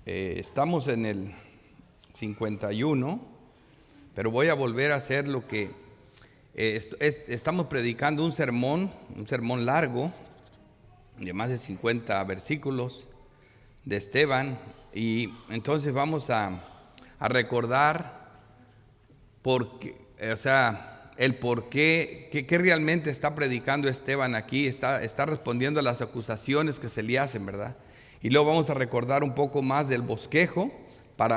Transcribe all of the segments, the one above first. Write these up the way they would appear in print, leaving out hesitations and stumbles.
Estamos en el 51, pero voy a volver a hacer lo que estamos predicando un sermón largo de más de 50 versículos de Esteban, y entonces vamos a recordar el por qué que realmente está predicando Esteban aquí, está respondiendo a las acusaciones que se le hacen, ¿verdad? Y luego vamos a recordar un poco más del bosquejo,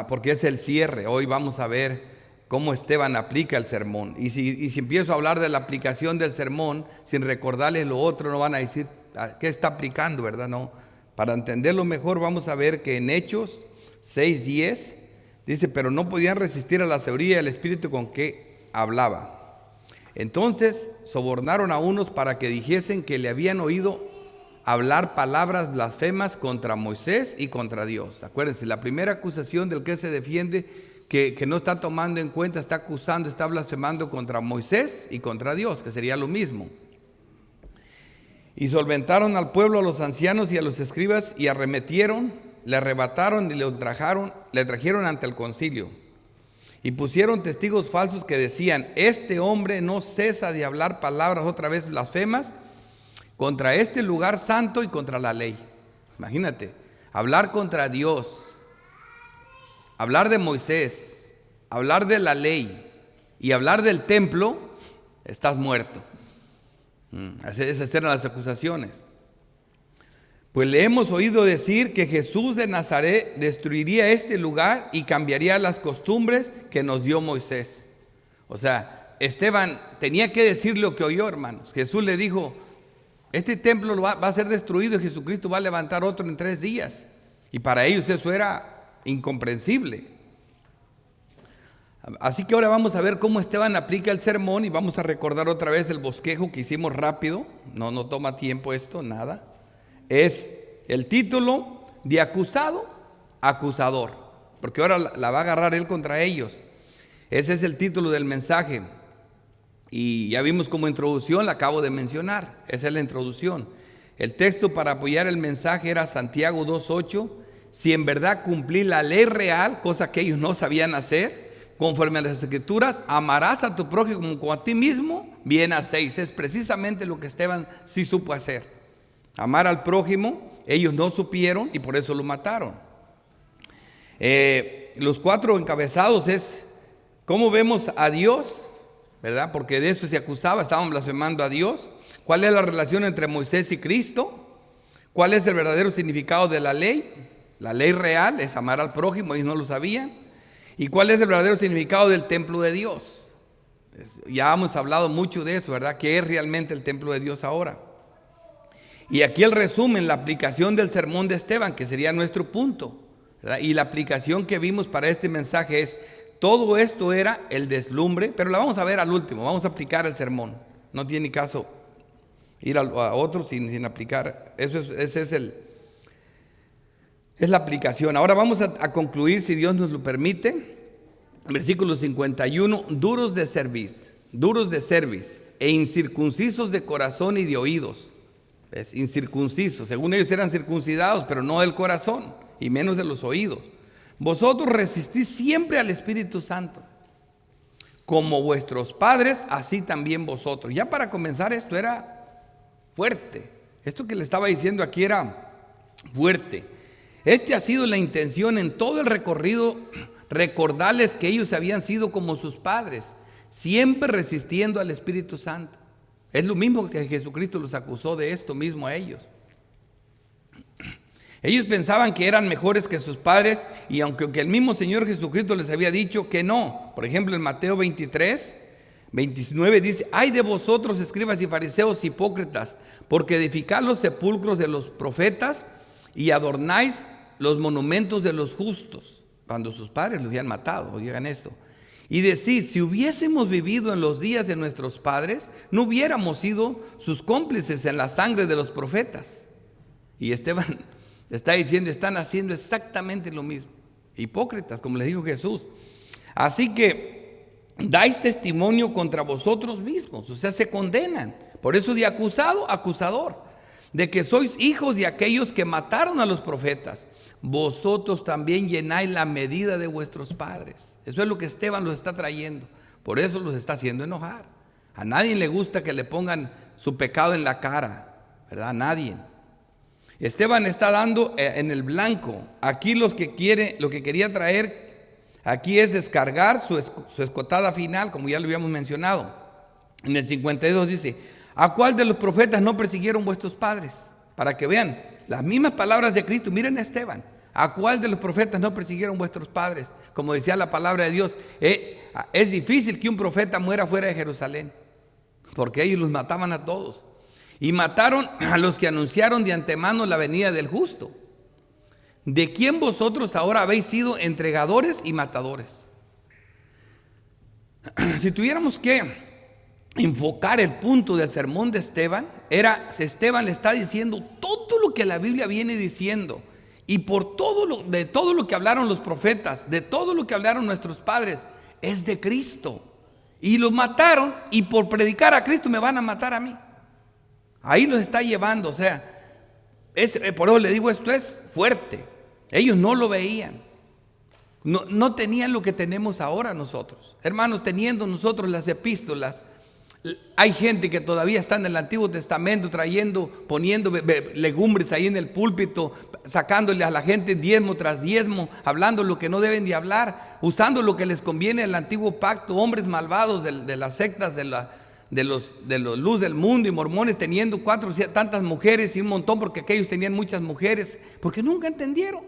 porque es el cierre. Hoy vamos a ver cómo Esteban aplica el sermón. Y si empiezo a hablar de la aplicación del sermón sin recordarles lo otro, no van a decir qué está aplicando, ¿verdad? No. Para entenderlo mejor, vamos a ver que en Hechos 6:10 dice: pero no podían resistir a la sabiduría del Espíritu con que hablaba. Entonces sobornaron a unos para que dijesen que le habían oído hablar palabras blasfemas contra Moisés y contra Dios. Acuérdense, la primera acusación del que se defiende, que no está tomando en cuenta, está acusando, está blasfemando contra Moisés y contra Dios, que sería lo mismo. Y solventaron al pueblo, a los ancianos y a los escribas, y arremetieron, le arrebataron y le trajeron ante el concilio. Y pusieron testigos falsos que decían: este hombre no cesa de hablar palabras otra vez blasfemas contra este lugar santo y contra la ley. Imagínate, hablar contra Dios, hablar de Moisés, hablar de la ley y hablar del templo, estás muerto. Esas eran las acusaciones. Pues le hemos oído decir que Jesús de Nazaret destruiría este lugar y cambiaría las costumbres que nos dio Moisés. O sea, Esteban tenía que decir lo que oyó, hermanos. Jesús le dijo: este templo va a ser destruido y Jesucristo va a levantar otro en 3 días. Y para ellos eso era incomprensible. Así que ahora vamos a ver cómo Esteban aplica el sermón, y vamos a recordar otra vez el bosquejo que hicimos rápido. No toma tiempo esto, nada. Es el título de acusado, acusador, porque ahora la va a agarrar él contra ellos. Ese es el título del mensaje. Y ya vimos como introducción, la acabo de mencionar. Esa es la introducción. El texto para apoyar el mensaje era Santiago 2:8. Si en verdad cumplí la ley real, cosa que ellos no sabían hacer, conforme a las escrituras, amarás a tu prójimo como a ti mismo, bien hacéis. Es precisamente lo que Esteban sí supo hacer. Amar al prójimo. Ellos no supieron y por eso lo mataron. Los 4 encabezados es cómo vemos a Dios, ¿verdad? Porque de eso se acusaba, estaban blasfemando a Dios. ¿Cuál es la relación entre Moisés y Cristo? ¿Cuál es el verdadero significado de la ley? La ley real es amar al prójimo, ellos no lo sabían. ¿Y cuál es el verdadero significado del templo de Dios? Ya hemos hablado mucho de eso, ¿verdad? ¿Qué es realmente el templo de Dios ahora? Y aquí el resumen, la aplicación del sermón de Esteban, que sería nuestro punto, ¿verdad? Y la aplicación que vimos para este mensaje es: todo esto era el deslumbre, pero la vamos a ver al último, vamos a aplicar el sermón. No tiene caso ir a otro sin aplicar. Ese es la aplicación. Ahora vamos a concluir, si Dios nos lo permite. Versículo 51, duros de cerviz e incircuncisos de corazón y de oídos. Es incircuncisos, según ellos eran circuncidados, pero no del corazón y menos de los oídos. Vosotros resistís siempre al Espíritu Santo, como vuestros padres, así también vosotros. Ya para comenzar, esto era fuerte. Esto que le estaba diciendo aquí era fuerte. Ha sido la intención en todo el recorrido, recordarles que ellos habían sido como sus padres, siempre resistiendo al Espíritu Santo. Es lo mismo que Jesucristo los acusó de esto mismo a ellos. Ellos pensaban que eran mejores que sus padres, y aunque el mismo Señor Jesucristo les había dicho que no. Por ejemplo, en Mateo 23:29 dice: ay de vosotros, escribas y fariseos hipócritas, porque edificáis los sepulcros de los profetas y adornáis los monumentos de los justos, cuando sus padres los habían matado. Oigan eso. Y decís: si hubiésemos vivido en los días de nuestros padres, no hubiéramos sido sus cómplices en la sangre de los profetas. Y Esteban está diciendo: están haciendo exactamente lo mismo. Hipócritas, como les dijo Jesús. Así que dais testimonio contra vosotros mismos. O sea, se condenan. Por eso de acusado, acusador. De que sois hijos de aquellos que mataron a los profetas. vosotros también llenáis la medida de vuestros padres. Eso es lo que Esteban los está trayendo. Por eso los está haciendo enojar. A nadie le gusta que le pongan su pecado en la cara, ¿verdad? A nadie. Esteban está dando en el blanco. Aquí lo que quería traer aquí es descargar su escotada final, como ya lo habíamos mencionado. En el 52 dice: ¿a cuál de los profetas no persiguieron vuestros padres? Para que vean las mismas palabras de Cristo. Miren a Esteban: ¿a cuál de los profetas no persiguieron vuestros padres? Como decía la palabra de Dios, es difícil que un profeta muera fuera de Jerusalén, porque ellos los mataban a todos. Y mataron a los que anunciaron de antemano la venida del justo, de quien vosotros ahora habéis sido entregadores y matadores. Si tuviéramos que enfocar el punto del sermón de Esteban, Esteban le está diciendo todo lo que la Biblia viene diciendo, y de todo lo que hablaron los profetas, de todo lo que hablaron nuestros padres, es de Cristo. Y los mataron, y por predicar a Cristo me van a matar a mí. Ahí los está llevando. O sea, por eso le digo, esto es fuerte. Ellos no lo veían, no tenían lo que tenemos ahora nosotros. Hermanos, teniendo nosotros las epístolas, hay gente que todavía está en el Antiguo Testamento poniendo legumbres ahí en el púlpito, sacándole a la gente diezmo tras diezmo, hablando lo que no deben de hablar, usando lo que les conviene el antiguo pacto. Hombres malvados de las sectas de los luz del mundo y mormones, teniendo tantas mujeres y un montón, porque aquellos tenían muchas mujeres, porque nunca entendieron.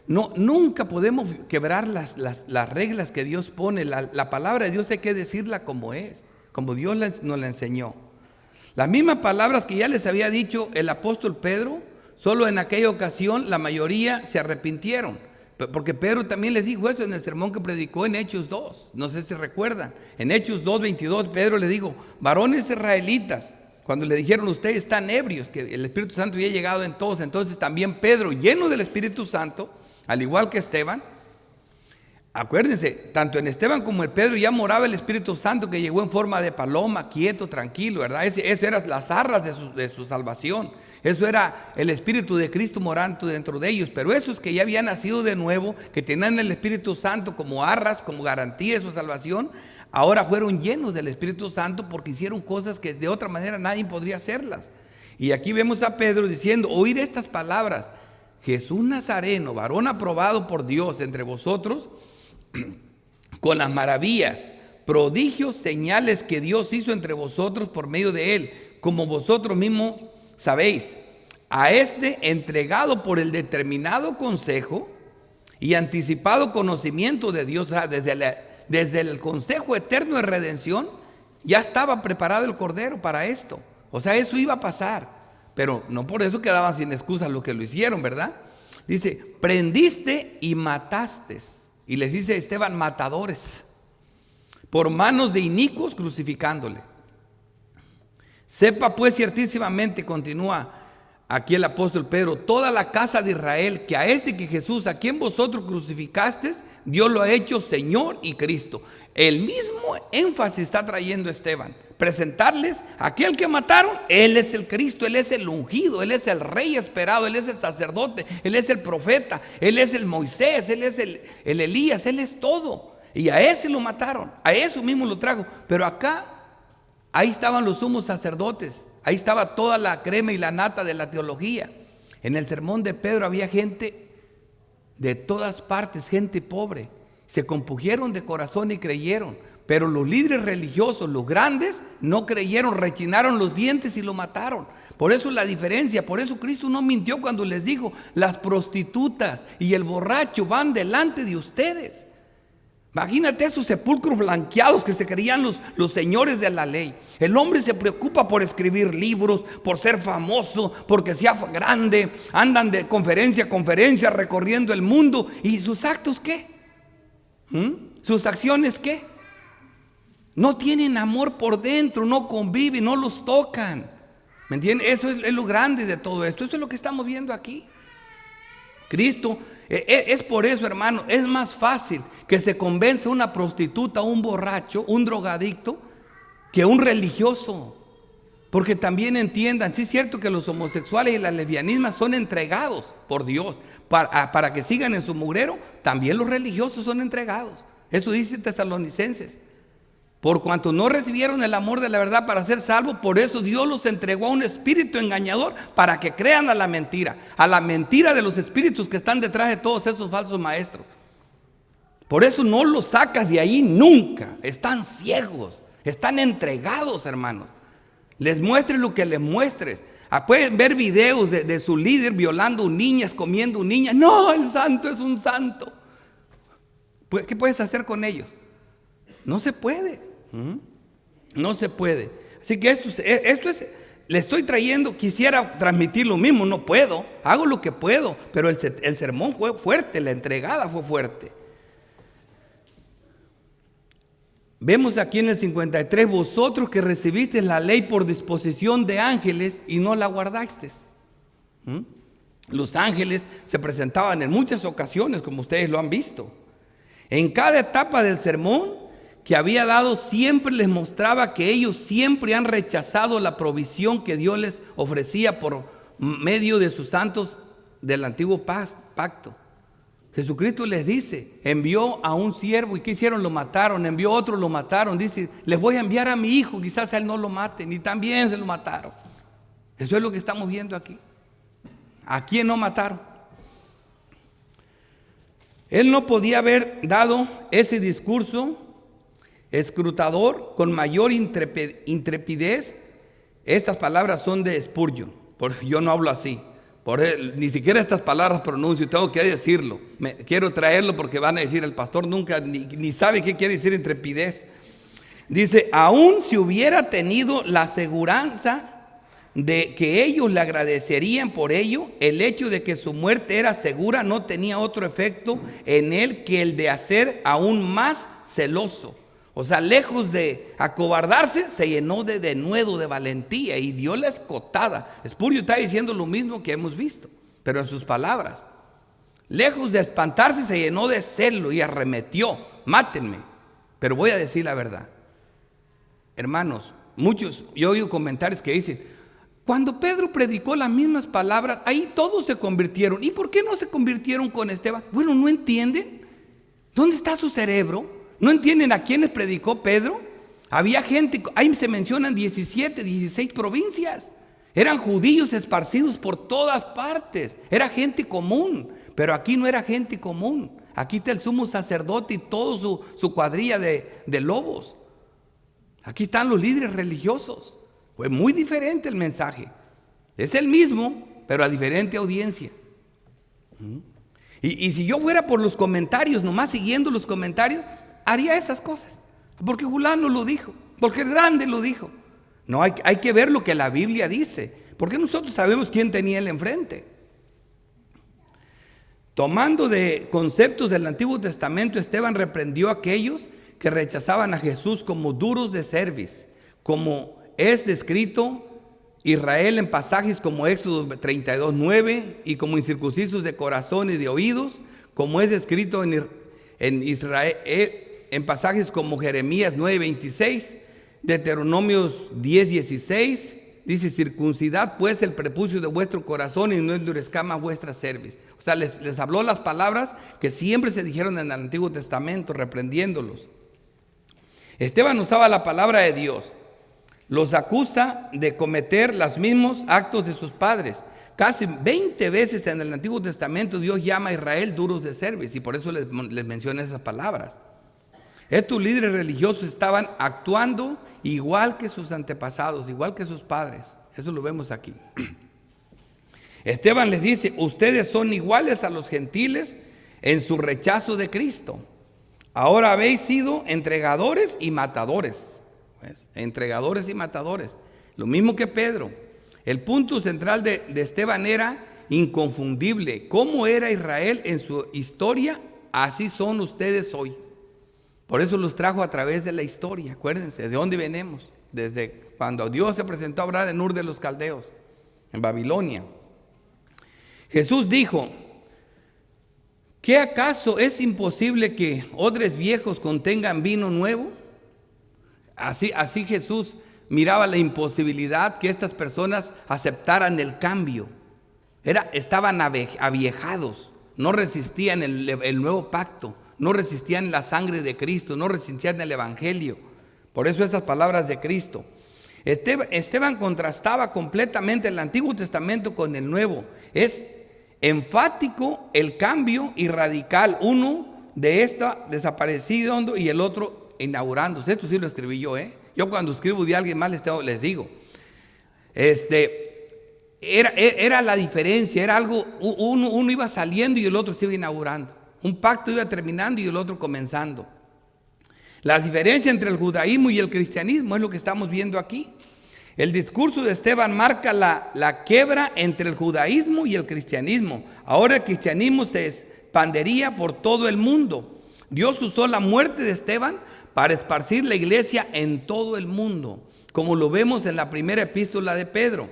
Nunca podemos quebrar las reglas que Dios pone. La palabra de Dios hay que decirla como es, como Dios nos la enseñó. Las mismas palabras que ya les había dicho el apóstol Pedro, solo en aquella ocasión la mayoría se arrepintieron, porque Pedro también les dijo eso en el sermón que predicó en Hechos 2, no sé si recuerdan. En Hechos 2:22 Pedro le dijo: varones israelitas, cuando le dijeron ustedes están ebrios, que el Espíritu Santo había llegado en todos, entonces también Pedro, lleno del Espíritu Santo, al igual que Esteban, acuérdense, tanto en Esteban como en Pedro ya moraba el Espíritu Santo, que llegó en forma de paloma, quieto, tranquilo, ¿verdad? Eso eran las arras de su salvación. Eso era el Espíritu de Cristo morando dentro de ellos. Pero esos que ya habían nacido de nuevo, que tenían el Espíritu Santo como arras, como garantía de su salvación, ahora fueron llenos del Espíritu Santo, porque hicieron cosas que de otra manera nadie podría hacerlas. Y aquí vemos a Pedro diciendo: oír estas palabras: Jesús Nazareno, varón aprobado por Dios entre vosotros, con las maravillas, prodigios, señales que Dios hizo entre vosotros por medio de él, como vosotros mismos sabéis. A este entregado por el determinado consejo y anticipado conocimiento de Dios, o sea, desde el consejo eterno de redención, ya estaba preparado el Cordero para esto. O sea, eso iba a pasar, pero no por eso quedaban sin excusas los que lo hicieron, ¿verdad? Dice: prendiste y mataste. Y les dice Esteban: matadores, por manos de inicuos crucificándole. Sepa pues ciertísimamente, continúa aquí el apóstol Pedro, toda la casa de Israel, que a que Jesús, a quien vosotros crucificasteis, Dios lo ha hecho Señor y Cristo. El mismo énfasis está trayendo Esteban: presentarles a aquel que mataron. Él es el Cristo, Él es el ungido, Él es el rey esperado, Él es el sacerdote, Él es el profeta, Él es el Moisés, Él es el Elías, Él es todo. Y a ese lo mataron, a eso mismo lo trajo. Pero acá, ahí estaban los sumos sacerdotes, ahí estaba toda la crema y la nata de la teología. En el sermón de Pedro había gente de todas partes, gente pobre. Se compugieron de corazón y creyeron. Pero los líderes religiosos, los grandes, no creyeron, rechinaron los dientes y lo mataron. Por eso la diferencia, por eso Cristo no mintió cuando les dijo: las prostitutas y el borracho van delante de ustedes. Imagínate esos sepulcros blanqueados que se creían los señores de la ley. El hombre se preocupa por escribir libros, por ser famoso, porque sea grande. Andan de conferencia a conferencia recorriendo el mundo. ¿Y sus actos qué? ¿Sus acciones qué? No tienen amor por dentro, no conviven, no los tocan. ¿Me entienden? Eso es lo grande de todo esto. Eso es lo que estamos viendo aquí. Cristo, es por eso, hermano, es más fácil que se convenza una prostituta, un borracho, un drogadicto, que un religioso. Porque también entiendan, sí es cierto que los homosexuales y las lesbianismas son entregados por Dios para que sigan en su mugrero. También los religiosos son entregados. Eso dice Tesalonicenses. Por cuanto no recibieron el amor de la verdad para ser salvos, por eso Dios los entregó a un espíritu engañador para que crean a la mentira de los espíritus que están detrás de todos esos falsos maestros. Por eso no los sacas de ahí nunca. Están ciegos, están entregados, hermanos. Les muestres lo que les muestres. Pueden ver videos de su líder violando niñas, comiendo niñas. No, el santo es un santo. ¿Qué puedes hacer con ellos? No se puede. No se puede. Así que esto es, le estoy trayendo, quisiera transmitir lo mismo, no puedo. Hago lo que puedo, pero el sermón fue fuerte, la entregada fue fuerte. Vemos aquí en el 53, vosotros que recibisteis la ley por disposición de ángeles y no la guardasteis. Los ángeles se presentaban en muchas ocasiones, como ustedes lo han visto. En cada etapa del sermón que había dado, siempre les mostraba que ellos siempre han rechazado la provisión que Dios les ofrecía por medio de sus santos del antiguo pacto. Jesucristo les dice, envió a un siervo, ¿y qué hicieron? Lo mataron. Envió a otro, lo mataron. Dice, les voy a enviar a mi hijo, quizás a él no lo maten, y también se lo mataron. Eso es lo que estamos viendo aquí. ¿A quién no mataron? Él no podía haber dado ese discurso escrutador con mayor intrepidez. Estas palabras son de Spurgeon, yo no hablo así. Ni siquiera estas palabras pronuncio, tengo que decirlo. Quiero traerlo porque van a decir, el pastor nunca ni sabe qué quiere decir intrepidez. Dice, aún si hubiera tenido la aseguranza de que ellos le agradecerían por ello, el hecho de que su muerte era segura no tenía otro efecto en él que el de hacer aún más celoso. O sea, lejos de acobardarse, se llenó de denuedo, de valentía, y dio la escotada. Spurgeon está diciendo lo mismo que hemos visto, pero en sus palabras. Lejos de espantarse, se llenó de celo y arremetió. Mátenme, pero voy a decir la verdad. Hermanos, yo oigo comentarios que dicen, cuando Pedro predicó las mismas palabras, ahí todos se convirtieron. ¿Y por qué no se convirtieron con Esteban? Bueno, ¿no entienden? ¿Dónde está su cerebro? ¿No entienden a quiénes predicó Pedro? Había gente, ahí se mencionan 17, 16 provincias. Eran judíos esparcidos por todas partes. Era gente común, pero aquí no era gente común. Aquí está el sumo sacerdote y toda su cuadrilla de lobos. Aquí están los líderes religiosos. Fue muy diferente el mensaje. Es el mismo, pero a diferente audiencia. Y si yo fuera por los comentarios, nomás siguiendo los comentarios, haría esas cosas, porque fulano lo dijo, porque el grande lo dijo. No, hay que ver lo que la Biblia dice, porque nosotros sabemos quién tenía él enfrente. Tomando de conceptos del Antiguo Testamento, Esteban reprendió a aquellos que rechazaban a Jesús como duros de cerviz, como es descrito Israel en pasajes como Éxodo 32:9 y como incircuncisos de corazón y de oídos, como es descrito en Israel en pasajes como Jeremías 9:26, Deuteronomios 10:16, dice, circuncidad pues el prepucio de vuestro corazón y no endurezca más vuestra cerviz. O sea, les habló las palabras que siempre se dijeron en el Antiguo Testamento, reprendiéndolos. Esteban usaba la palabra de Dios. Los acusa de cometer los mismos actos de sus padres. Casi 20 veces en el Antiguo Testamento Dios llama a Israel duros de cerviz, y por eso les menciona esas palabras. Estos líderes religiosos estaban actuando igual que sus antepasados, igual que sus padres. Eso lo vemos aquí. Esteban les dice, ustedes son iguales a los gentiles en su rechazo de Cristo. Ahora habéis sido entregadores y matadores. ¿Ves? Entregadores y matadores. Lo mismo que Pedro. El punto central de Esteban era inconfundible. ¿Cómo era Israel en su historia? Así son ustedes hoy. Por eso los trajo a través de la historia. Acuérdense, ¿de dónde venimos? Desde cuando Dios se presentó a Abraham en Ur de los Caldeos, en Babilonia. Jesús dijo, ¿qué acaso es imposible que odres viejos contengan vino nuevo? Así Jesús miraba la imposibilidad que estas personas aceptaran el cambio. Estaban aviejados, no resistían el nuevo pacto, no resistían la sangre de Cristo, no resistían el evangelio. Por eso esas palabras de Cristo. Esteban contrastaba completamente el Antiguo Testamento con el Nuevo. Es enfático el cambio y radical. Uno de esta desapareciendo y el otro inaugurándose. Esto sí lo escribí yo, Yo cuando escribo de alguien más les digo. Era la diferencia, era algo, uno iba saliendo y el otro se iba inaugurando. Un pacto iba terminando y el otro comenzando. La diferencia entre el judaísmo y el cristianismo es lo que estamos viendo aquí. El discurso de Esteban marca la quiebra entre el judaísmo y el cristianismo. Ahora el cristianismo se expandería por todo el mundo. Dios usó la muerte de Esteban para esparcir la iglesia en todo el mundo, como lo vemos en la primera epístola de Pedro.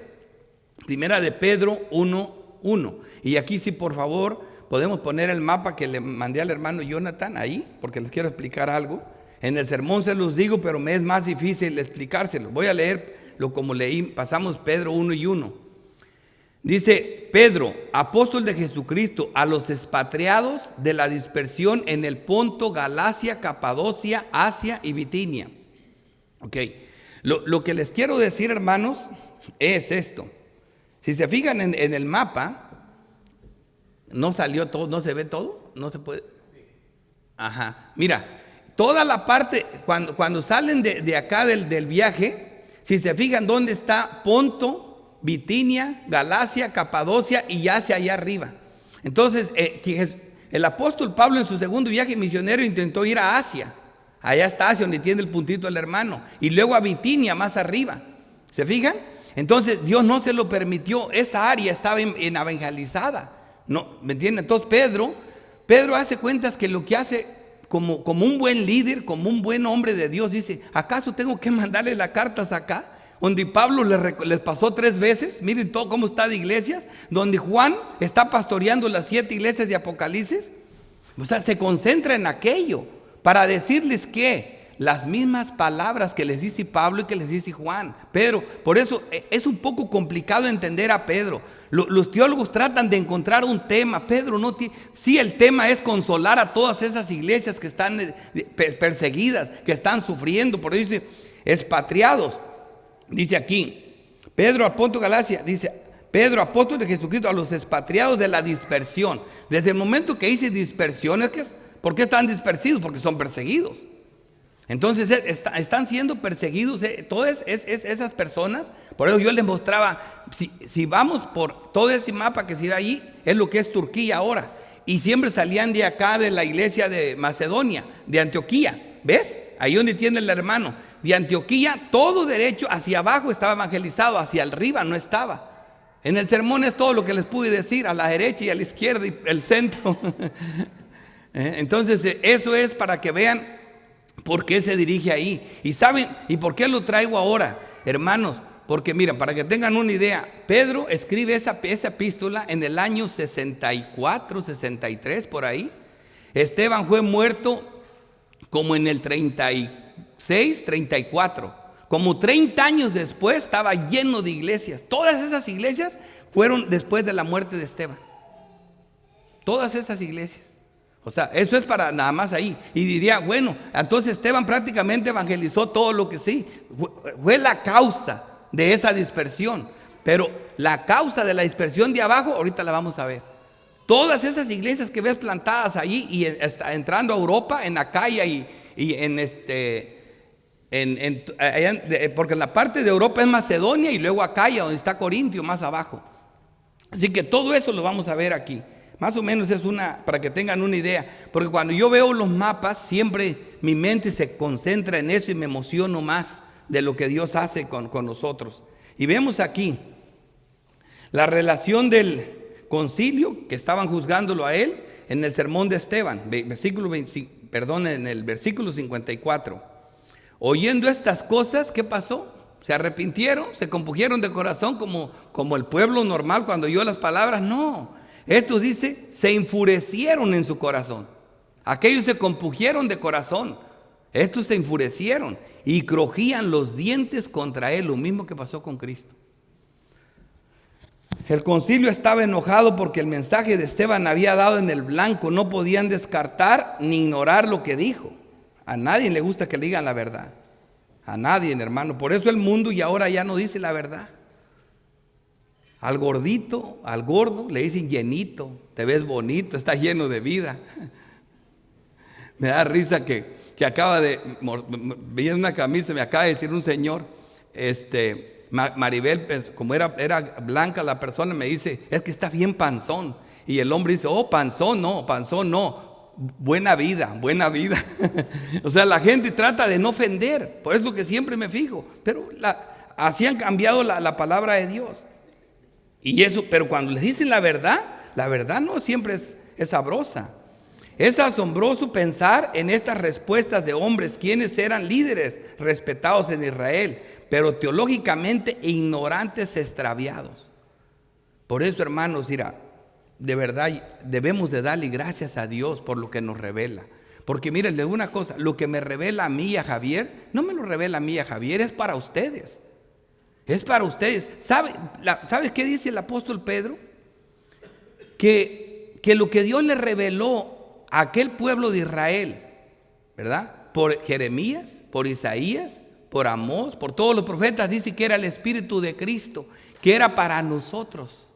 Primera de Pedro 1:1. Y aquí sí, por favor, podemos poner el mapa que le mandé al hermano Jonathan ahí, porque les quiero explicar algo. En el sermón se los digo, pero me es más difícil explicárselo. Voy a leerlo como leí, pasamos Pedro 1:1. Dice Pedro, apóstol de Jesucristo, a los expatriados de la dispersión en el Ponto, Galacia, Capadocia, Asia y Bitinia. Ok, lo que les quiero decir, hermanos, es esto. Si se fijan en el mapa, no salió todo, no se ve todo, no se puede. Ajá, mira, toda la parte, cuando salen de acá del viaje, si se fijan dónde está Ponto, Bitinia, Galacia, Capadocia y Asia allá arriba. Entonces, el apóstol Pablo en su segundo viaje misionero intentó ir a Asia. Allá está Asia, donde tiene el puntito el hermano. Y luego a Bitinia, más arriba. ¿Se fijan? Entonces, Dios no se lo permitió. Esa área estaba evangelizada. No, ¿me entienden? Entonces, Pedro hace cuentas que lo que hace como un buen líder, como un buen hombre de Dios, dice, ¿acaso tengo que mandarle las cartas acá? Donde Pablo les pasó 3 veces, miren todo cómo está de iglesias, donde Juan está pastoreando las 7 iglesias de Apocalipsis. O sea, se concentra en aquello para decirles que las mismas palabras que les dice Pablo y que les dice Juan. Pedro, por eso es un poco complicado entender a Pedro. Los teólogos tratan de encontrar un tema. Pedro no tiene. Sí, el tema es consolar a todas esas iglesias que están perseguidas, que están sufriendo. Por eso dice, expatriados. Dice aquí, Pedro, apóstol Galacia, dice, Pedro, apóstol de Jesucristo, a los expatriados de la dispersión. Desde el momento que dice dispersión, ¿por qué están dispersidos? Porque son perseguidos. Entonces están siendo perseguidos todas esas personas. Por eso yo les mostraba, si vamos por todo ese mapa que se ve allí, es lo que es Turquía ahora. Y siempre salían de acá de la iglesia de Macedonia, de Antioquía. ¿Ves? Ahí donde tiene el hermano. De Antioquía, todo derecho hacia abajo estaba evangelizado, hacia arriba no estaba. En el sermón es todo lo que les pude decir, a la derecha y a la izquierda y el centro. Entonces, eso es para que vean por qué se dirige ahí. Y saben, ¿y por qué lo traigo ahora, hermanos? Porque mira, para que tengan una idea, Pedro escribe esa epístola en el año 64, 63, por ahí. Esteban fue muerto como en el 36, 34. Como 30 años después estaba lleno de iglesias. Todas esas iglesias fueron después de la muerte de Esteban. Todas esas iglesias. O sea, eso es para nada más ahí. Y diría, bueno, entonces Esteban prácticamente evangelizó todo lo que sí. Fue la causa de esa dispersión. Pero la causa de la dispersión de abajo, ahorita la vamos a ver. Todas esas iglesias que ves plantadas allí y entrando a Europa, en Acaya y porque en la parte de Europa es Macedonia y luego Acaya, donde está Corintio, más abajo. Así que todo eso lo vamos a ver aquí. Más o menos es para que tengan una idea. Porque cuando yo veo los mapas, siempre mi mente se concentra en eso y me emociono más de lo que Dios hace con nosotros. Y vemos aquí la relación del concilio que estaban juzgándolo a él en el sermón de Esteban, en el versículo 54. Oyendo estas cosas, ¿qué pasó? ¿Se arrepintieron? ¿Se compungieron de corazón como el pueblo normal cuando oyó las palabras? No. Estos dice, se enfurecieron en su corazón. Aquellos se compungieron de corazón. Estos se enfurecieron y crujían los dientes contra él, lo mismo que pasó con Cristo. El concilio estaba enojado porque el mensaje de Esteban había dado en el blanco. No podían descartar ni ignorar lo que dijo. A nadie le gusta que le digan la verdad. A nadie, hermano. Por eso el mundo y ahora ya no dice la verdad. Al gordito, al gordo, le dicen llenito. Te ves bonito, estás lleno de vida. Me da risa que acaba de, viendo una camisa, me acaba de decir un señor, Maribel, como era blanca la persona, me dice, es que está bien panzón. Y el hombre dice, oh, panzón no, buena vida, buena vida. O sea, la gente trata de no ofender, por eso que siempre me fijo. Pero así han cambiado la palabra de Dios. Y eso, pero cuando les dicen la verdad no siempre es sabrosa. Es asombroso pensar en estas respuestas de hombres quienes eran líderes respetados en Israel, pero teológicamente ignorantes, extraviados. Por eso, hermanos, mira, de verdad debemos de darle gracias a Dios por lo que nos revela. Porque miren, les digo una cosa, lo que me revela a mí y a Javier, no me lo revela a mí y a Javier, es para ustedes. Es para ustedes. ¿Sabes qué dice el apóstol Pedro? Que lo que Dios le reveló a aquel pueblo de Israel, ¿verdad? Por Jeremías, por Isaías, por Amós, por todos los profetas, dice que era el Espíritu de Cristo, que era para nosotros.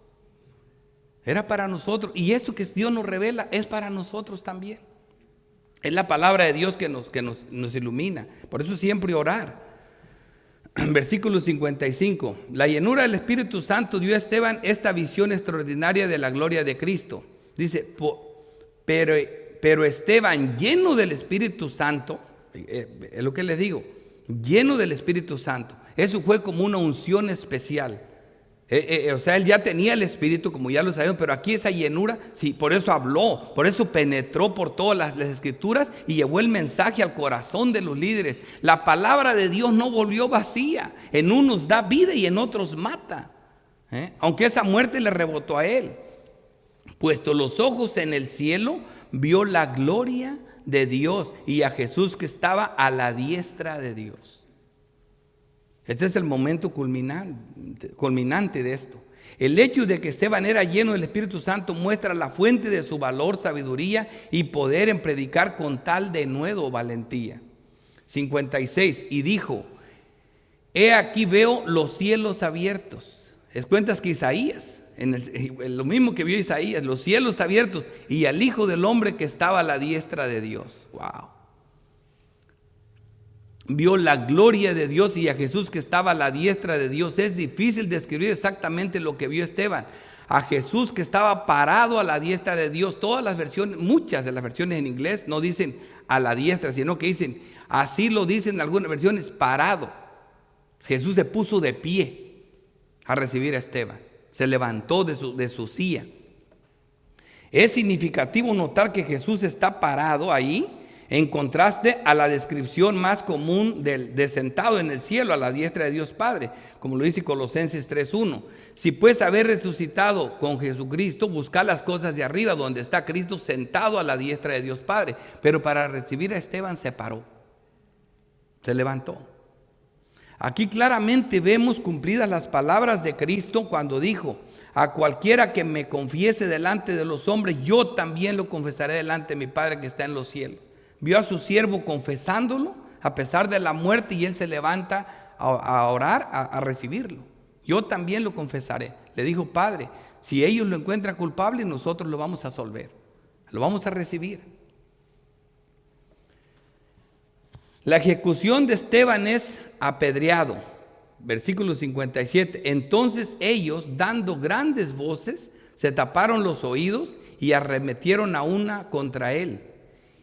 Era para nosotros. Y esto que Dios nos revela es para nosotros también. Es la palabra de Dios que nos ilumina. Por eso siempre orar. Versículo 55. La llenura del Espíritu Santo dio a Esteban esta visión extraordinaria de la gloria de Cristo. Dice, pero Esteban, lleno del Espíritu Santo, es lo que les digo, lleno del Espíritu Santo. Eso fue como una unción especial. O sea, él ya tenía el Espíritu, como ya lo sabemos, pero aquí esa llenura, sí, por eso habló, por eso penetró por todas las Escrituras y llevó el mensaje al corazón de los líderes. La palabra de Dios no volvió vacía, en unos da vida y en otros mata, aunque esa muerte le rebotó a él. Puesto los ojos en el cielo, vio la gloria de Dios y a Jesús que estaba a la diestra de Dios. Este es el momento culminante de esto. El hecho de que Esteban era lleno del Espíritu Santo muestra la fuente de su valor, sabiduría y poder en predicar con tal denuedo valentía. 56. Y dijo, he aquí veo los cielos abiertos. Es cuentas que Isaías, lo mismo que vio Isaías, los cielos abiertos y al Hijo del Hombre que estaba a la diestra de Dios. Wow. Vio la gloria de Dios y a Jesús que estaba a la diestra de Dios. Es difícil describir exactamente lo que vio Esteban. A Jesús que estaba parado a la diestra de Dios. Todas las versiones, muchas de las versiones en inglés no dicen a la diestra, sino que dicen, así lo dicen en algunas versiones, parado. Jesús se puso de pie a recibir a Esteban. Se levantó de su silla. Es significativo notar que Jesús está parado ahí, en contraste a la descripción más común de sentado en el cielo a la diestra de Dios Padre, como lo dice Colosenses 3:1. Si pues haber resucitado con Jesucristo, buscar las cosas de arriba donde está Cristo sentado a la diestra de Dios Padre. Pero para recibir a Esteban se paró, se levantó. Aquí claramente vemos cumplidas las palabras de Cristo cuando dijo, a cualquiera que me confiese delante de los hombres, yo también lo confesaré delante de mi Padre que está en los cielos. Vio a su siervo confesándolo a pesar de la muerte y él se levanta a orar, a recibirlo. Yo también lo confesaré. Le dijo, Padre, si ellos lo encuentran culpable, nosotros lo vamos a absolver, lo vamos a recibir. La ejecución de Esteban es apedreado. Versículo 57. Entonces ellos, dando grandes voces, se taparon los oídos y arremetieron a una contra él.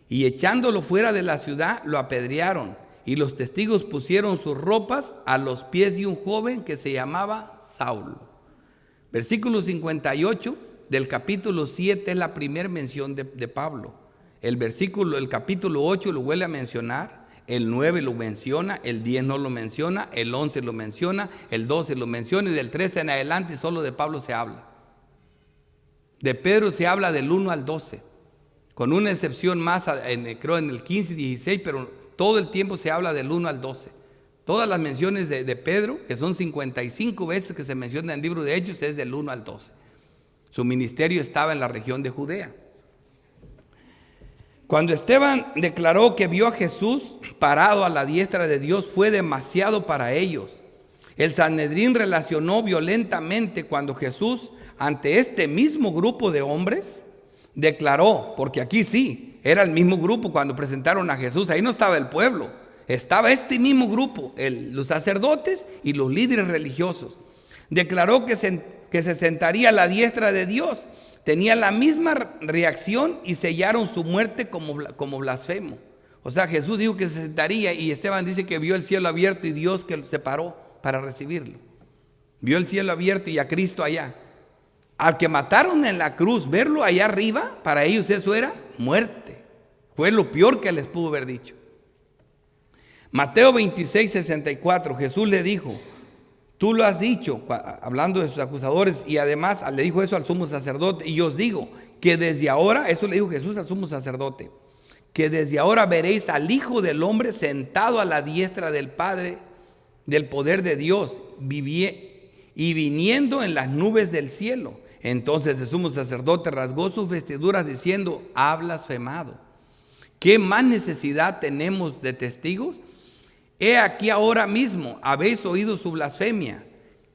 Y echándolo fuera de la ciudad, lo apedrearon. Y los testigos pusieron sus ropas a los pies de un joven que se llamaba Saulo. Versículo 58 del capítulo 7 es la primera mención de Pablo. El capítulo 8 lo vuelve a mencionar. El 9 lo menciona, el 10 no lo menciona, el 11 lo menciona, el 12 lo menciona y del 13 en adelante solo de Pablo se habla. De Pedro se habla del 1 al 12. Con una excepción más, creo en el 15 y 16, pero Todo el tiempo se habla del 1 al 12. Todas las menciones de Pedro, que son 55 veces que se menciona en el libro de Hechos, es del 1 al 12. Su ministerio estaba en la región de Judea. Cuando Esteban declaró que vio a Jesús parado a la diestra de Dios, fue demasiado para ellos. El Sanedrín relacionó violentamente cuando Jesús, ante este mismo grupo de hombres, declaró, porque aquí sí, era el mismo grupo cuando presentaron a Jesús, ahí no estaba el pueblo, estaba este mismo grupo, los sacerdotes y los líderes religiosos. Declaró que se sentaría a la diestra de Dios. Tenía la misma reacción y sellaron su muerte como blasfemo. O sea, Jesús dijo que se sentaría y Esteban dice que vio el cielo abierto y Dios que se paró para recibirlo. Vio el cielo abierto y a Cristo allá. Al que mataron en la cruz, verlo allá arriba, para ellos eso era muerte. Fue lo peor que les pudo haber dicho. Mateo 26, 64, Jesús le dijo: tú lo has dicho, hablando de sus acusadores, y además le dijo eso al sumo sacerdote, y yo os digo que desde ahora, eso le dijo Jesús al sumo sacerdote, que desde ahora veréis al Hijo del Hombre sentado a la diestra del Padre, del poder de Dios, y viniendo en las nubes del cielo. Entonces el sumo sacerdote rasgó sus vestiduras diciendo: ha blasfemado. ¿Qué más necesidad tenemos de testigos? He aquí ahora mismo habéis oído su blasfemia.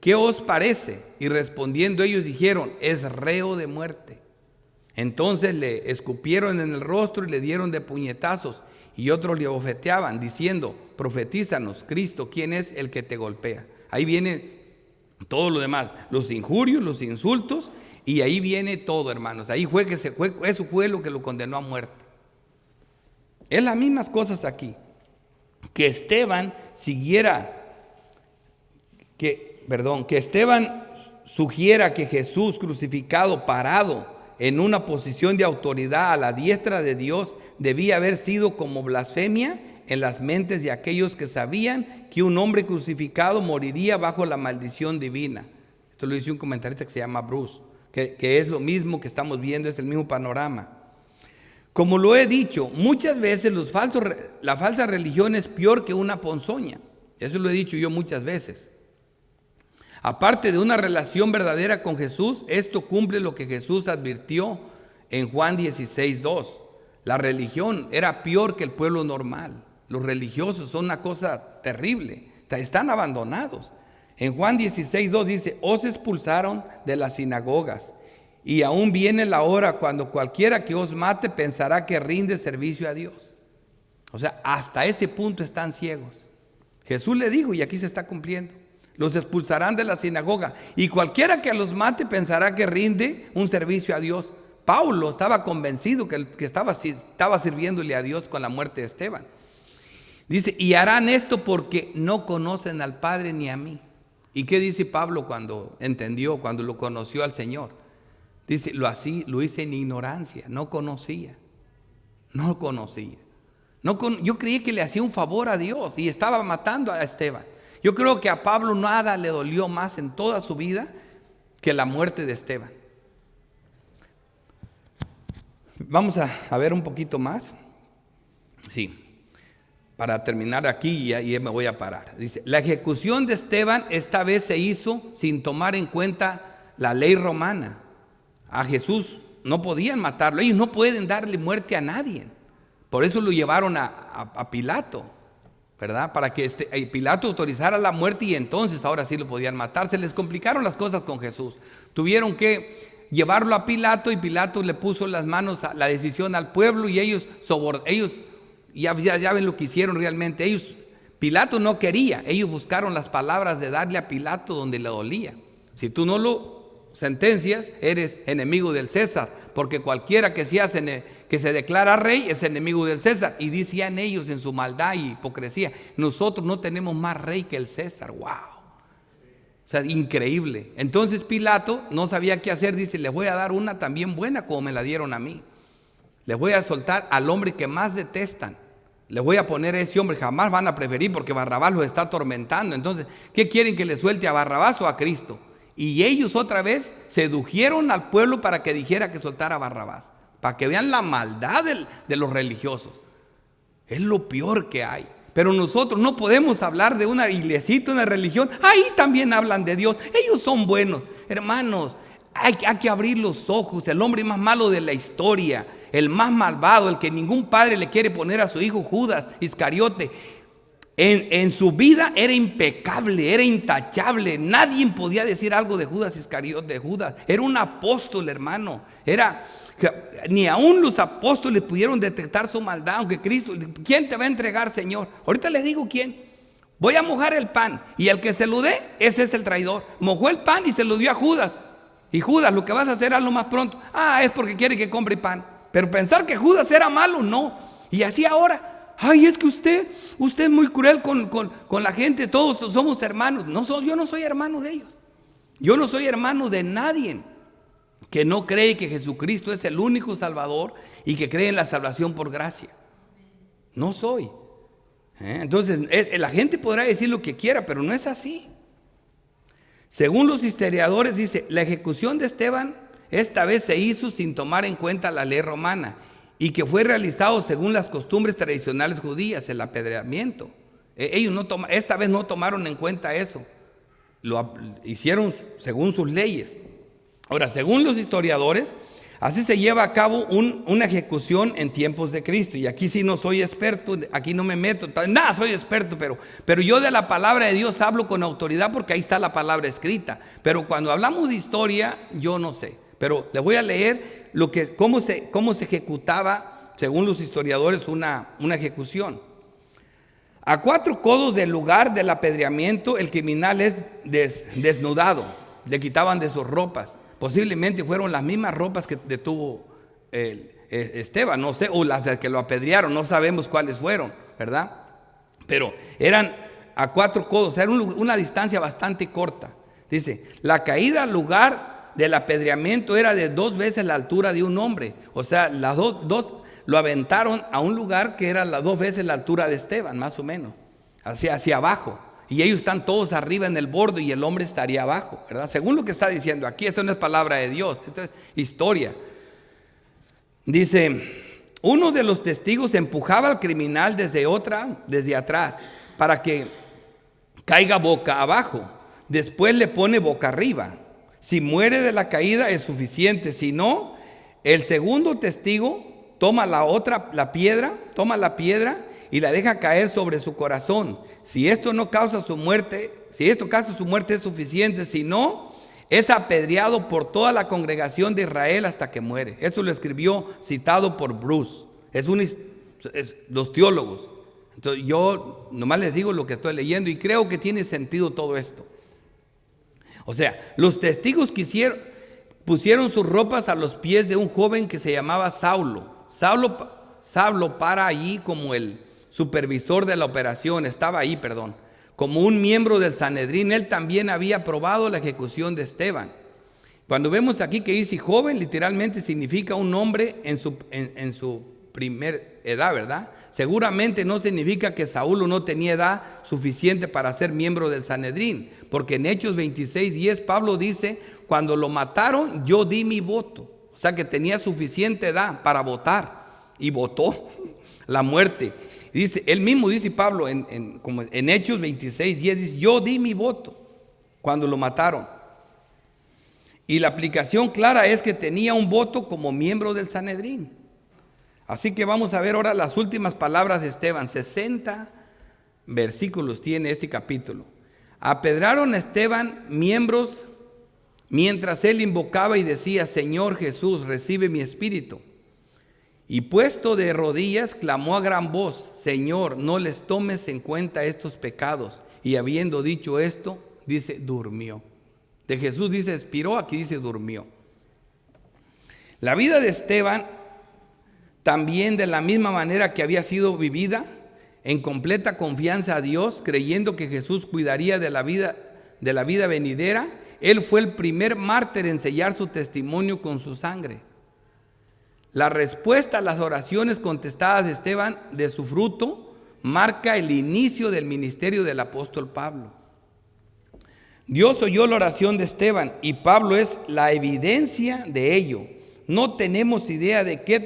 ¿Qué os parece? Y respondiendo ellos dijeron: es reo de muerte. Entonces le escupieron en el rostro y le dieron de puñetazos, y otros le abofeteaban diciendo: profetízanos, Cristo, ¿quién es el que te golpea? Ahí viene todo lo demás, los injurios, los insultos, y ahí viene todo, hermanos. Ahí eso fue lo que lo condenó a muerte. Es las mismas cosas aquí. Que Esteban sugiera que Jesús crucificado, parado en una posición de autoridad a la diestra de Dios, debía haber sido como blasfemia en las mentes de aquellos que sabían que un hombre crucificado moriría bajo la maldición divina. Esto lo dice un comentarista que se llama Bruce, que es lo mismo que estamos viendo, es el mismo panorama. Como lo he dicho, muchas veces la falsa religión es peor que una ponzoña. Eso lo he dicho yo muchas veces. Aparte de una relación verdadera con Jesús, esto cumple lo que Jesús advirtió en Juan 16:2. La religión era peor que el pueblo normal. Los religiosos son una cosa terrible, están abandonados. En Juan 16:2 dice: os expulsaron de las sinagogas, y aún viene la hora cuando cualquiera que os mate pensará que rinde servicio a Dios. O sea, hasta ese punto están ciegos. Jesús le dijo, y aquí se está cumpliendo: los expulsarán de la sinagoga, y cualquiera que los mate pensará que rinde un servicio a Dios. Pablo estaba convencido que estaba sirviéndole a Dios con la muerte de Esteban. Dice: y harán esto porque no conocen al Padre ni a mí. ¿Y qué dice Pablo cuando lo conoció al Señor? Dice: lo hice en ignorancia, no conocía. Yo creí que le hacía un favor a Dios y estaba matando a Esteban. Yo creo que a Pablo nada le dolió más en toda su vida que la muerte de Esteban. Vamos a ver un poquito más. Sí, para terminar aquí y me voy a parar. Dice: la ejecución de Esteban esta vez se hizo sin tomar en cuenta la ley romana. A Jesús no podían matarlo, ellos no pueden darle muerte a nadie. Por eso lo llevaron a Pilato, ¿verdad? Para que Pilato autorizara la muerte y entonces ahora sí lo podían matar. Se les complicaron las cosas con Jesús. Tuvieron que llevarlo a Pilato y Pilato le puso las manos a la decisión al pueblo y ellos ya ven lo que hicieron realmente. Pilato no quería, ellos buscaron las palabras de darle a Pilato donde le dolía. Si tú no lo sentencias, eres enemigo del César, porque cualquiera que se declara rey es enemigo del César. Y decían ellos en su maldad y hipocresía: nosotros no tenemos más rey que el César. ¡Wow! O sea, increíble. Entonces Pilato no sabía qué hacer. Dice: les voy a dar una también buena como me la dieron a mí. Les voy a soltar al hombre que más detestan. Les voy a poner a ese hombre, jamás van a preferir porque Barrabás los está atormentando. Entonces, ¿qué quieren, que le suelte a Barrabás o a Cristo? Y ellos otra vez sedujeron al pueblo para que dijera que soltara a Barrabás, para que vean la maldad de los religiosos. Es lo peor que hay. Pero nosotros no podemos hablar de una iglesita, una religión. Ahí también hablan de Dios. Ellos son buenos. Hermanos, hay que abrir los ojos. El hombre más malo de la historia, el más malvado, el que ningún padre le quiere poner a su hijo, Judas Iscariote, en su vida era impecable, era intachable. Nadie podía decir algo de Judas Iscariote. Judas era un apóstol, hermano. Ni aún los apóstoles pudieron detectar su maldad, aunque Cristo, ¿quién te va a entregar, Señor? Ahorita les digo quién. Voy a mojar el pan, y el que se lo dé, ese es el traidor. Mojó el pan y se lo dio a Judas. Y Judas, lo que vas a hacer, hazlo más pronto. Es porque quiere que compre pan. Pero pensar que Judas era malo, no. Y así ahora, es que usted es muy cruel con la gente, todos somos hermanos. Yo no soy hermano de ellos. Yo no soy hermano de nadie que no cree que Jesucristo es el único Salvador y que cree en la salvación por gracia. No soy. Entonces, la gente podrá decir lo que quiera, pero no es así. Según los historiadores, dice, la ejecución de Esteban esta vez se hizo sin tomar en cuenta la ley romana y que fue realizado según las costumbres tradicionales judías, el apedreamiento. Ellos esta vez no tomaron en cuenta eso. Lo hicieron según sus leyes. Ahora, según los historiadores, así se lleva a cabo una ejecución en tiempos de Cristo. Y aquí sí no soy experto, aquí no me meto, nada, soy experto, pero yo de la palabra de Dios hablo con autoridad porque ahí está la palabra escrita. Pero cuando hablamos de historia, yo no sé. Pero les voy a leer cómo se ejecutaba, según los historiadores, una ejecución. A 4 codos del lugar del apedreamiento, el criminal es desnudado, le quitaban de sus ropas. Posiblemente fueron las mismas ropas que detuvo Esteban, no sé, o las que lo apedrearon, no sabemos cuáles fueron, ¿verdad? Pero eran a 4 codos, era una distancia bastante corta. Dice, la caída al lugar del apedreamiento era de 2 veces la altura de un hombre. O sea, las dos lo aventaron a un lugar que era las 2 veces la altura de Esteban, más o menos, hacia abajo. Y ellos están todos arriba en el borde y el hombre estaría abajo, ¿verdad? Según lo que está diciendo aquí, esto no es palabra de Dios, esto es historia. Dice, uno de los testigos empujaba al criminal desde atrás para que caiga boca abajo. Después le pone boca arriba. Si muere de la caída es suficiente. Si no, el segundo testigo toma la piedra y la deja caer sobre su corazón. Si esto causa su muerte es suficiente. Si no, es apedreado por toda la congregación de Israel hasta que muere. Esto lo escribió citado por Bruce. Los teólogos. Entonces yo nomás les digo lo que estoy leyendo y creo que tiene sentido todo esto. O sea, los testigos pusieron sus ropas a los pies de un joven que se llamaba Saulo. Saulo para allí como el supervisor de la operación, como un miembro del Sanedrín. Él también había aprobado la ejecución de Esteban. Cuando vemos aquí que dice joven, literalmente significa un hombre en su primer edad, ¿verdad? Seguramente no significa que Saulo no tenía edad suficiente para ser miembro del Sanedrín, porque en Hechos 26:10 Pablo dice, cuando lo mataron yo di mi voto. O sea que tenía suficiente edad para votar y votó la muerte. Dice, él mismo dice Pablo como en Hechos 26:10, dice, yo di mi voto cuando lo mataron. Y la aplicación clara es que tenía un voto como miembro del Sanedrín. Así que vamos a ver ahora las últimas palabras de Esteban. 60 versículos tiene este capítulo. Apedraron a Esteban mientras él invocaba y decía, Señor Jesús, recibe mi espíritu. Y puesto de rodillas, clamó a gran voz, Señor, no les tomes en cuenta estos pecados. Y habiendo dicho esto, dice, durmió. De Jesús dice, expiró, aquí dice, durmió. La vida de Esteban, también de la misma manera que había sido vivida, en completa confianza a Dios, creyendo que Jesús cuidaría de la vida venidera, él fue el primer mártir en sellar su testimonio con su sangre. La respuesta a las oraciones contestadas de Esteban, de su fruto, marca el inicio del ministerio del apóstol Pablo. Dios oyó la oración de Esteban y Pablo es la evidencia de ello. No tenemos idea de qué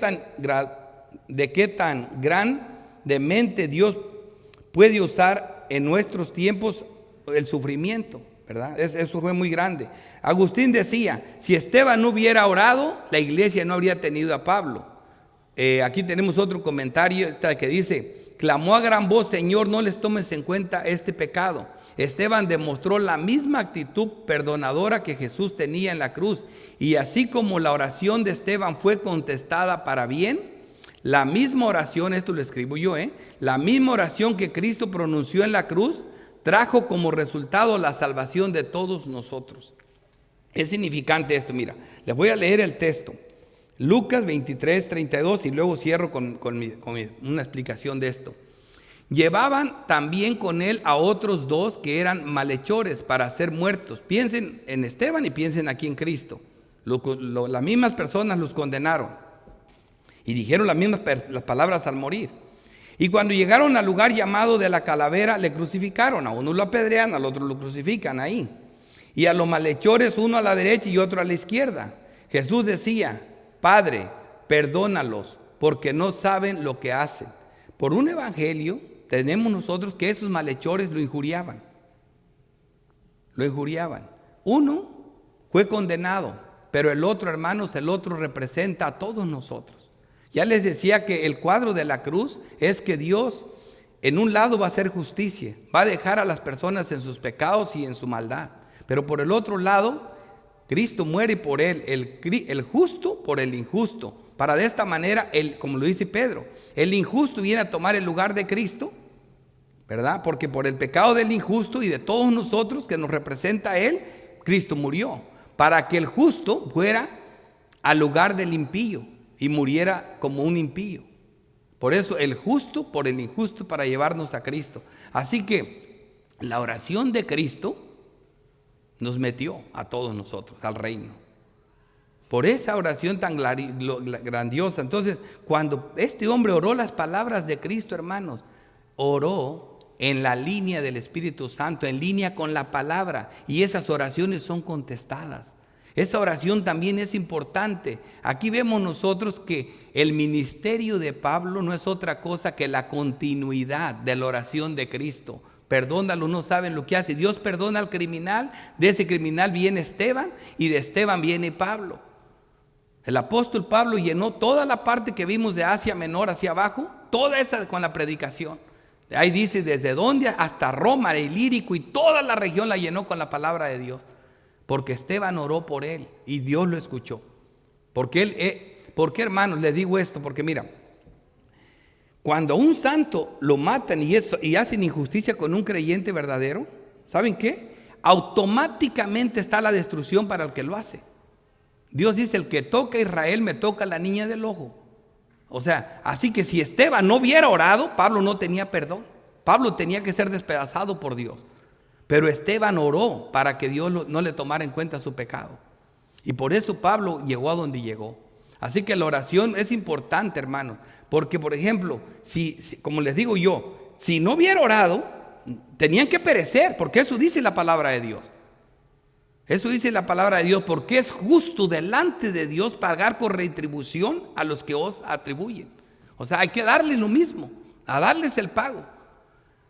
tan gran de mente Dios puede usar en nuestros tiempos el sufrimiento, ¿verdad? Eso fue muy grande. Agustín decía, si Esteban no hubiera orado, la iglesia no habría tenido a Pablo. Aquí tenemos otro comentario que dice, clamó a gran voz, Señor, no les tomes en cuenta este pecado. Esteban demostró la misma actitud perdonadora que Jesús tenía en la cruz. Y así como la oración de Esteban fue contestada para bien, la misma oración, esto lo escribo yo, la misma oración que Cristo pronunció en la cruz, trajo como resultado la salvación de todos nosotros. Es significante esto, mira, les voy a leer el texto. Lucas 23, 32 y luego cierro con una explicación de esto. Llevaban también con él a otros dos que eran malhechores para ser muertos. Piensen en Esteban y piensen aquí en Cristo. Las mismas personas los condenaron y dijeron las palabras al morir. Y cuando llegaron al lugar llamado de la calavera, le crucificaron. A uno lo apedrean, al otro lo crucifican ahí. Y a los malhechores, uno a la derecha y otro a la izquierda. Jesús decía, Padre, perdónalos, porque no saben lo que hacen. Por un evangelio tenemos nosotros que esos malhechores lo injuriaban. Lo injuriaban. Uno fue condenado, pero el otro, hermanos, el otro representa a todos nosotros. Ya les decía que el cuadro de la cruz es que Dios en un lado va a hacer justicia, va a dejar a las personas en sus pecados y en su maldad. Pero por el otro lado, Cristo muere por él, el justo por el injusto. Para de esta manera, como lo dice Pedro, el injusto viene a tomar el lugar de Cristo, ¿verdad? Porque por el pecado del injusto y de todos nosotros que nos representa a él, Cristo murió. Para que el justo fuera al lugar del impío y muriera como un impío. Por eso el justo por el injusto para llevarnos a Cristo. Así que la oración de Cristo nos metió a todos nosotros al reino. Por esa oración tan grandiosa. Entonces, cuando este hombre oró las palabras de Cristo, hermanos, oró en la línea del Espíritu Santo, en línea con la palabra. Y esas oraciones son contestadas. Esa oración también es importante. Aquí vemos nosotros que el ministerio de Pablo no es otra cosa que la continuidad de la oración de Cristo. Perdónalo, no saben lo que hace. Dios perdona al criminal, de ese criminal viene Esteban y de Esteban viene Pablo. El apóstol Pablo llenó toda la parte que vimos de Asia Menor hacia abajo, toda esa con la predicación. Ahí dice desde donde hasta Roma, el Ilírico y toda la región la llenó con la palabra de Dios. Porque Esteban oró por él y Dios lo escuchó. ¿Por qué, hermanos, les digo esto? Porque mira, cuando a un santo lo matan y hacen injusticia con un creyente verdadero, ¿saben qué? Automáticamente está la destrucción para el que lo hace. Dios dice, el que toca a Israel me toca a la niña del ojo. O sea, así que si Esteban no hubiera orado, Pablo no tenía perdón. Pablo tenía que ser despedazado por Dios. Pero Esteban oró para que Dios no le tomara en cuenta su pecado. Y por eso Pablo llegó a donde llegó. Así que la oración es importante, hermano. Porque, por ejemplo, como les digo yo, si no hubiera orado, tenían que perecer. Porque eso dice la palabra de Dios. Eso dice la palabra de Dios. Porque es justo delante de Dios pagar con retribución a los que os atribuyen. O sea, hay que darles lo mismo, a darles el pago.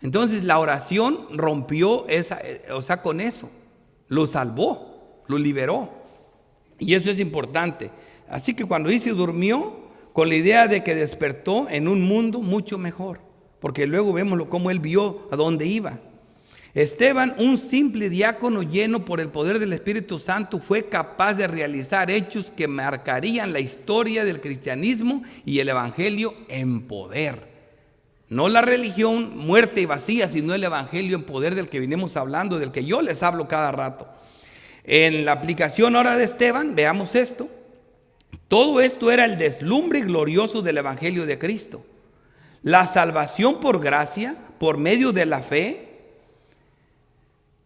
Entonces la oración rompió con eso, lo salvó, lo liberó. Y eso es importante. Así que cuando dice durmió, con la idea de que despertó en un mundo mucho mejor. Porque luego vemos cómo él vio a dónde iba. Esteban, un simple diácono lleno por el poder del Espíritu Santo, fue capaz de realizar hechos que marcarían la historia del cristianismo y el evangelio en poder. No la religión muerta y vacía, sino el evangelio en poder del que venimos hablando, del que yo les hablo cada rato. En la aplicación ahora de Esteban, veamos esto. Todo esto era el deslumbre glorioso del evangelio de Cristo. La salvación por gracia, por medio de la fe,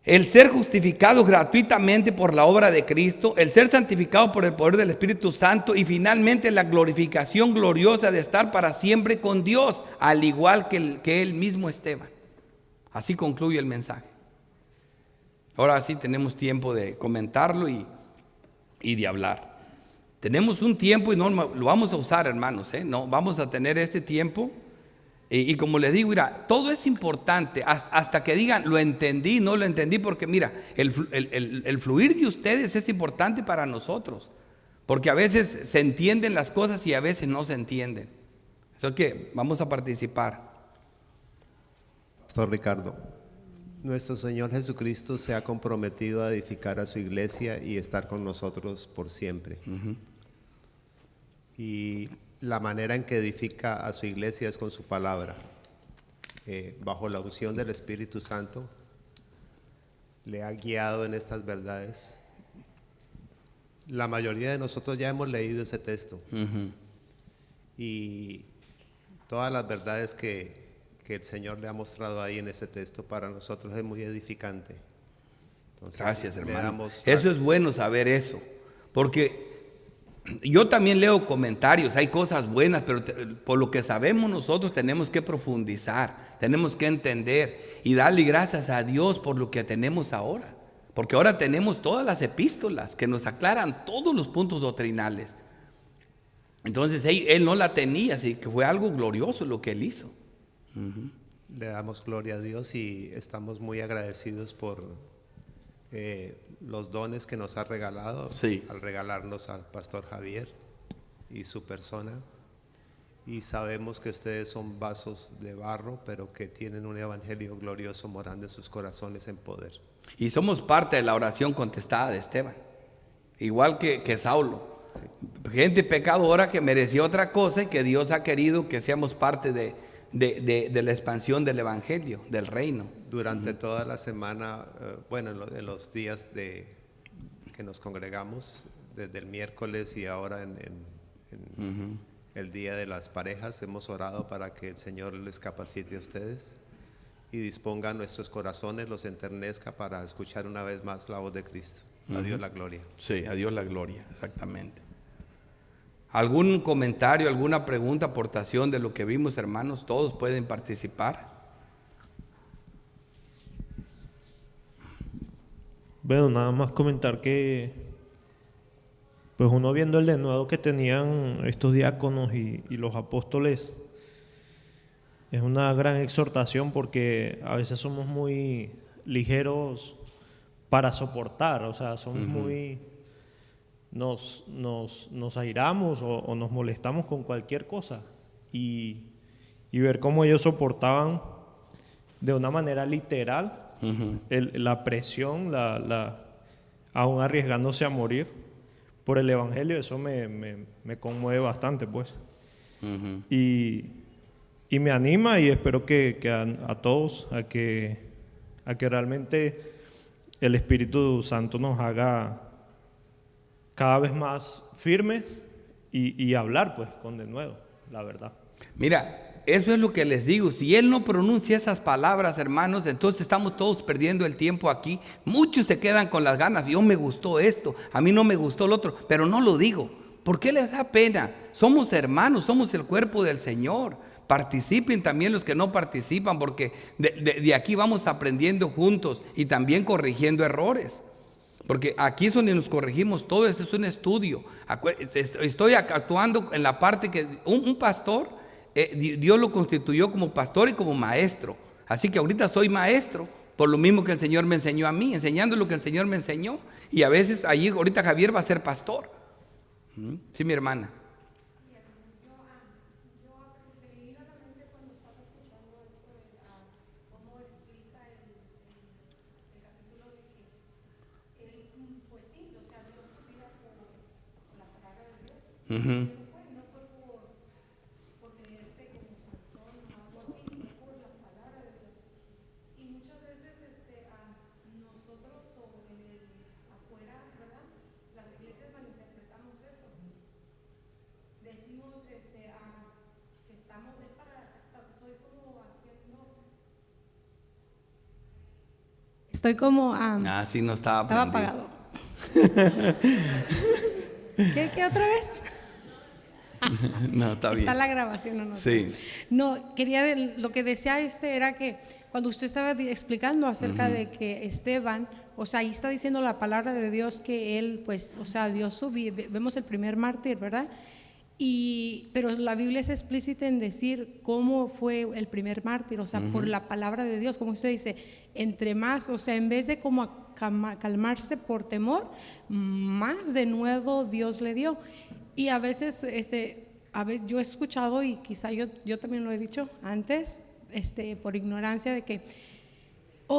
el ser justificado gratuitamente por la obra de Cristo, el ser santificado por el poder del Espíritu Santo y finalmente la glorificación gloriosa de estar para siempre con Dios, al igual que él mismo Esteban. Así concluye el mensaje. Ahora sí tenemos tiempo de comentarlo y de hablar. Tenemos un tiempo y no lo vamos a usar, hermanos, No vamos a tener este tiempo Y como les digo, mira, todo es importante hasta que digan, lo entendí, no lo entendí, porque mira, el fluir de ustedes es importante para nosotros, porque a veces se entienden las cosas y a veces no se entienden. Así que vamos a participar. Pastor Ricardo, nuestro Señor Jesucristo se ha comprometido a edificar a su iglesia y estar con nosotros por siempre. Y la manera en que edifica a su iglesia es con su palabra. Bajo la unción del Espíritu Santo, le ha guiado en estas verdades. La mayoría de nosotros ya hemos leído ese texto. Y todas las verdades que el Señor le ha mostrado ahí en ese texto para nosotros es muy edificante. Entonces, gracias, hermano. Eso es bueno saber eso, porque yo también leo comentarios, hay cosas buenas, pero por lo que sabemos nosotros tenemos que profundizar, tenemos que entender y darle gracias a Dios por lo que tenemos ahora, porque ahora tenemos todas las epístolas que nos aclaran todos los puntos doctrinales. Entonces él no la tenía, así que fue algo glorioso lo que él hizo. Le damos gloria a Dios y estamos muy agradecidos por los dones que nos ha regalado, sí, al regalarnos al pastor Javier y su persona. Y sabemos que ustedes son vasos de barro, pero que tienen un evangelio glorioso morando en sus corazones en poder. Y somos parte de la oración contestada de Esteban, igual que Saulo. Sí. Gente pecadora que mereció otra cosa y que Dios ha querido que seamos parte de la expansión del evangelio, del reino. Durante toda la semana, en los días que nos congregamos, desde el miércoles y ahora en el día de las parejas, hemos orado para que el Señor les capacite a ustedes y disponga nuestros corazones, los enternezca para escuchar una vez más la voz de Cristo. A Dios la gloria. Sí, a Dios la gloria, exactamente. ¿Algún comentario, alguna pregunta, aportación de lo que vimos, hermanos? Todos pueden participar. Bueno, nada más comentar que pues uno viendo el denuedo que tenían estos diáconos y los apóstoles, es una gran exhortación porque a veces somos muy ligeros para soportar, o sea, somos muy... Nos airamos o nos molestamos con cualquier cosa y ver cómo ellos soportaban de una manera literal la presión, aún arriesgándose a morir por el evangelio, eso me conmueve bastante, pues. Y me anima y espero que a todos a que realmente el Espíritu Santo nos haga cada vez más firmes y hablar pues con denuedo, la verdad. Mira, eso es lo que les digo, si él no pronuncia esas palabras, hermanos, entonces estamos todos perdiendo el tiempo aquí. Muchos se quedan con las ganas, yo me gustó esto, a mí no me gustó lo otro, pero no lo digo. ¿Por qué les da pena? Somos hermanos, somos el cuerpo del Señor. Participen también los que no participan, porque de aquí vamos aprendiendo juntos y también corrigiendo errores. Porque aquí es donde nos corregimos todo, eso es un estudio. Estoy actuando en la parte que un pastor, Dios lo constituyó como pastor y como maestro. Así que ahorita soy maestro, por lo mismo que el Señor me enseñó a mí, enseñando lo que el Señor me enseñó. Y a veces ahorita Javier va a ser pastor. Sí, mi hermana. Estoy como... sí, no estaba apagado. ¿Qué otra vez? No, está bien. Está la grabación, ¿o no? Sí. No, lo que decía era que cuando usted estaba explicando acerca de que Esteban, o sea, ahí está diciendo la palabra de Dios que él, pues, o sea, dio su vida, vemos el primer mártir, ¿verdad? Pero la Biblia es explícita en decir cómo fue el primer mártir, o sea, por la palabra de Dios, como usted dice, entre más, o sea, en vez de como calmarse por temor, más de nuevo Dios le dio. Y a veces yo he escuchado, y quizá yo también lo he dicho antes, por ignorancia, de que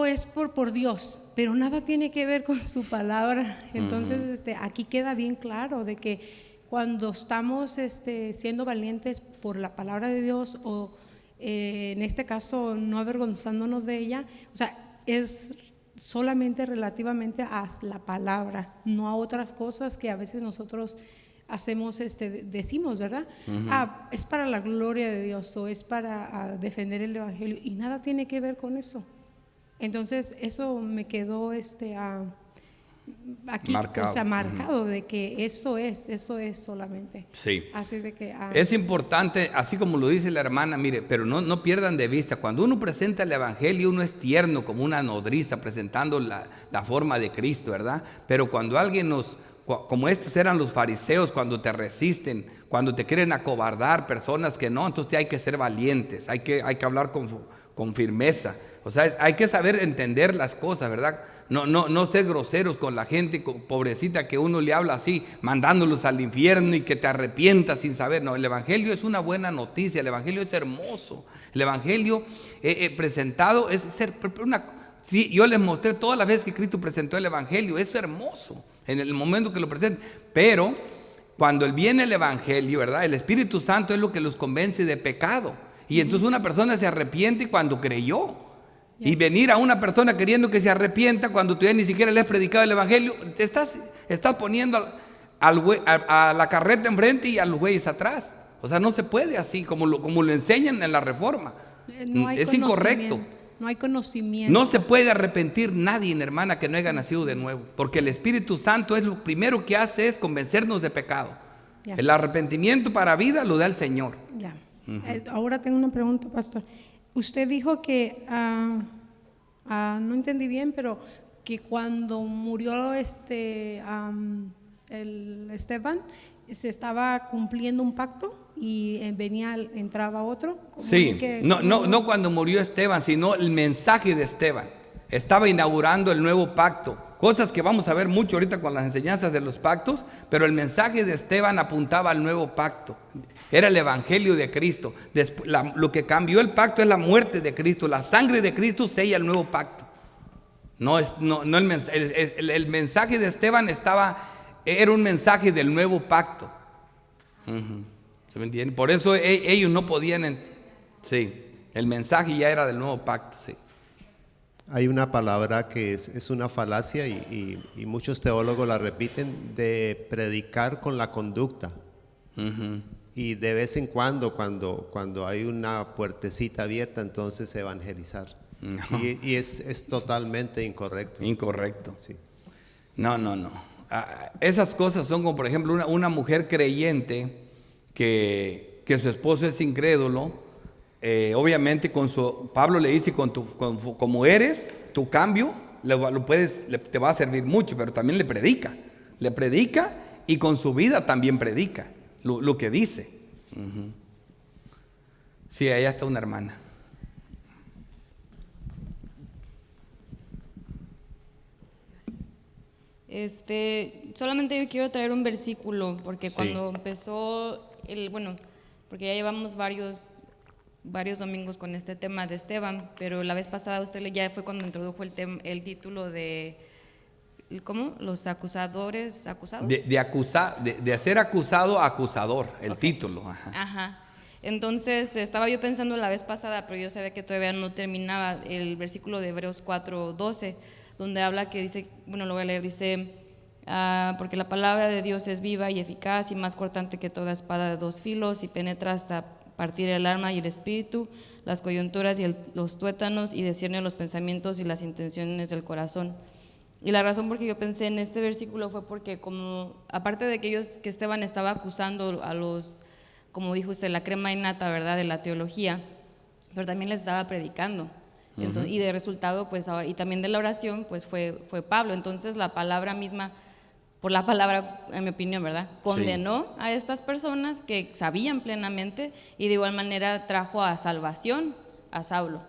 es por Dios, pero nada tiene que ver con su palabra. Entonces, aquí queda bien claro de que cuando estamos siendo valientes por la palabra de Dios, o en este caso no avergonzándonos de ella, o sea, es solamente relativamente a la palabra, no a otras cosas que a veces nosotros hacemos, decimos, ¿verdad? Es para la gloria de Dios, o es para defender el evangelio, y nada tiene que ver con eso. Entonces eso me quedó aquí marcado, o sea, marcado de que eso es solamente. Sí. Así de que es importante, así como lo dice la hermana, mire, pero no pierdan de vista, cuando uno presenta el evangelio, uno es tierno como una nodriza presentando la forma de Cristo, ¿verdad? Pero cuando alguien como estos eran los fariseos, cuando te resisten, cuando te quieren acobardar, personas que no, entonces hay que ser valientes, hay que hablar con firmeza. O sea, hay que saber entender las cosas, ¿verdad? No ser groseros con la gente pobrecita que uno le habla así, mandándolos al infierno y que te arrepientas sin saber. No, el evangelio es una buena noticia, el evangelio es hermoso. El evangelio presentado es ser sí, yo les mostré todas las veces que Cristo presentó el evangelio, es hermoso en el momento que lo presenta. Pero cuando viene el evangelio, ¿verdad? El Espíritu Santo es lo que los convence de pecado. Y entonces una persona se arrepiente cuando creyó. Y venir a una persona queriendo que se arrepienta cuando tú ya ni siquiera le has predicado el evangelio, te estás poniendo a la carreta enfrente y a los güeyes atrás. O sea, no se puede así como lo enseñan en la Reforma. Es incorrecto. No hay conocimiento. No se puede arrepentir nadie, hermana, que no haya nacido de nuevo, porque el Espíritu Santo es lo primero que hace es convencernos de pecado. Ya. El arrepentimiento para vida lo da el Señor. Ya. Ahora tengo una pregunta, pastor. Usted dijo que, no entendí bien, pero que cuando murió el Esteban, se estaba cumpliendo un pacto y entraba otro. Sí, no cuando murió Esteban, sino el mensaje de Esteban. Estaba inaugurando el nuevo pacto. Cosas que vamos a ver mucho ahorita con las enseñanzas de los pactos, pero el mensaje de Esteban apuntaba al nuevo pacto. Era el evangelio de Cristo. Lo que cambió el pacto es la muerte de Cristo. La sangre de Cristo sella el nuevo pacto. El mensaje de Esteban era un mensaje del nuevo pacto. ¿Se me entiende? Por eso ellos no podían. Sí, el mensaje ya era del nuevo pacto, sí. Hay una palabra que es una falacia y muchos teólogos la repiten, de predicar con la conducta. Y de vez en cuando hay una puertecita abierta, entonces evangelizar. No. Y es totalmente incorrecto. Incorrecto. Sí. No. Esas cosas son como, por ejemplo, una mujer creyente que su esposo es incrédulo. Obviamente Pablo le dice, como eres, tu cambio te va a servir mucho, pero también le predica y con su vida también predica lo que dice. Sí, allá está una hermana. Solamente yo quiero traer un versículo, porque cuando empezó porque ya llevamos varios domingos con este tema de Esteban, pero la vez pasada usted ya fue cuando introdujo el título de ¿cómo? Los acusadores, acusados. De ser acusado a acusador, el título. Ajá. Entonces estaba yo pensando la vez pasada, pero yo sabía que todavía no terminaba el versículo de Hebreos 4:12, donde habla que dice, lo voy a leer, dice, porque la palabra de Dios es viva y eficaz y más cortante que toda espada de dos filos y penetra hasta partir el alma y el espíritu, las coyunturas y los tuétanos, y discierne los pensamientos y las intenciones del corazón. Y la razón por que yo pensé en este versículo fue porque, como aparte de que Esteban estaba acusando a los, como dijo usted, la crema innata, ¿verdad?, de la teología, pero también les estaba predicando. Entonces, y de resultado, pues ahora, y también de la oración, pues fue Pablo. Entonces la palabra misma por la palabra, en mi opinión, ¿verdad? Condenó a estas personas que sabían plenamente y de igual manera trajo a salvación a Saulo.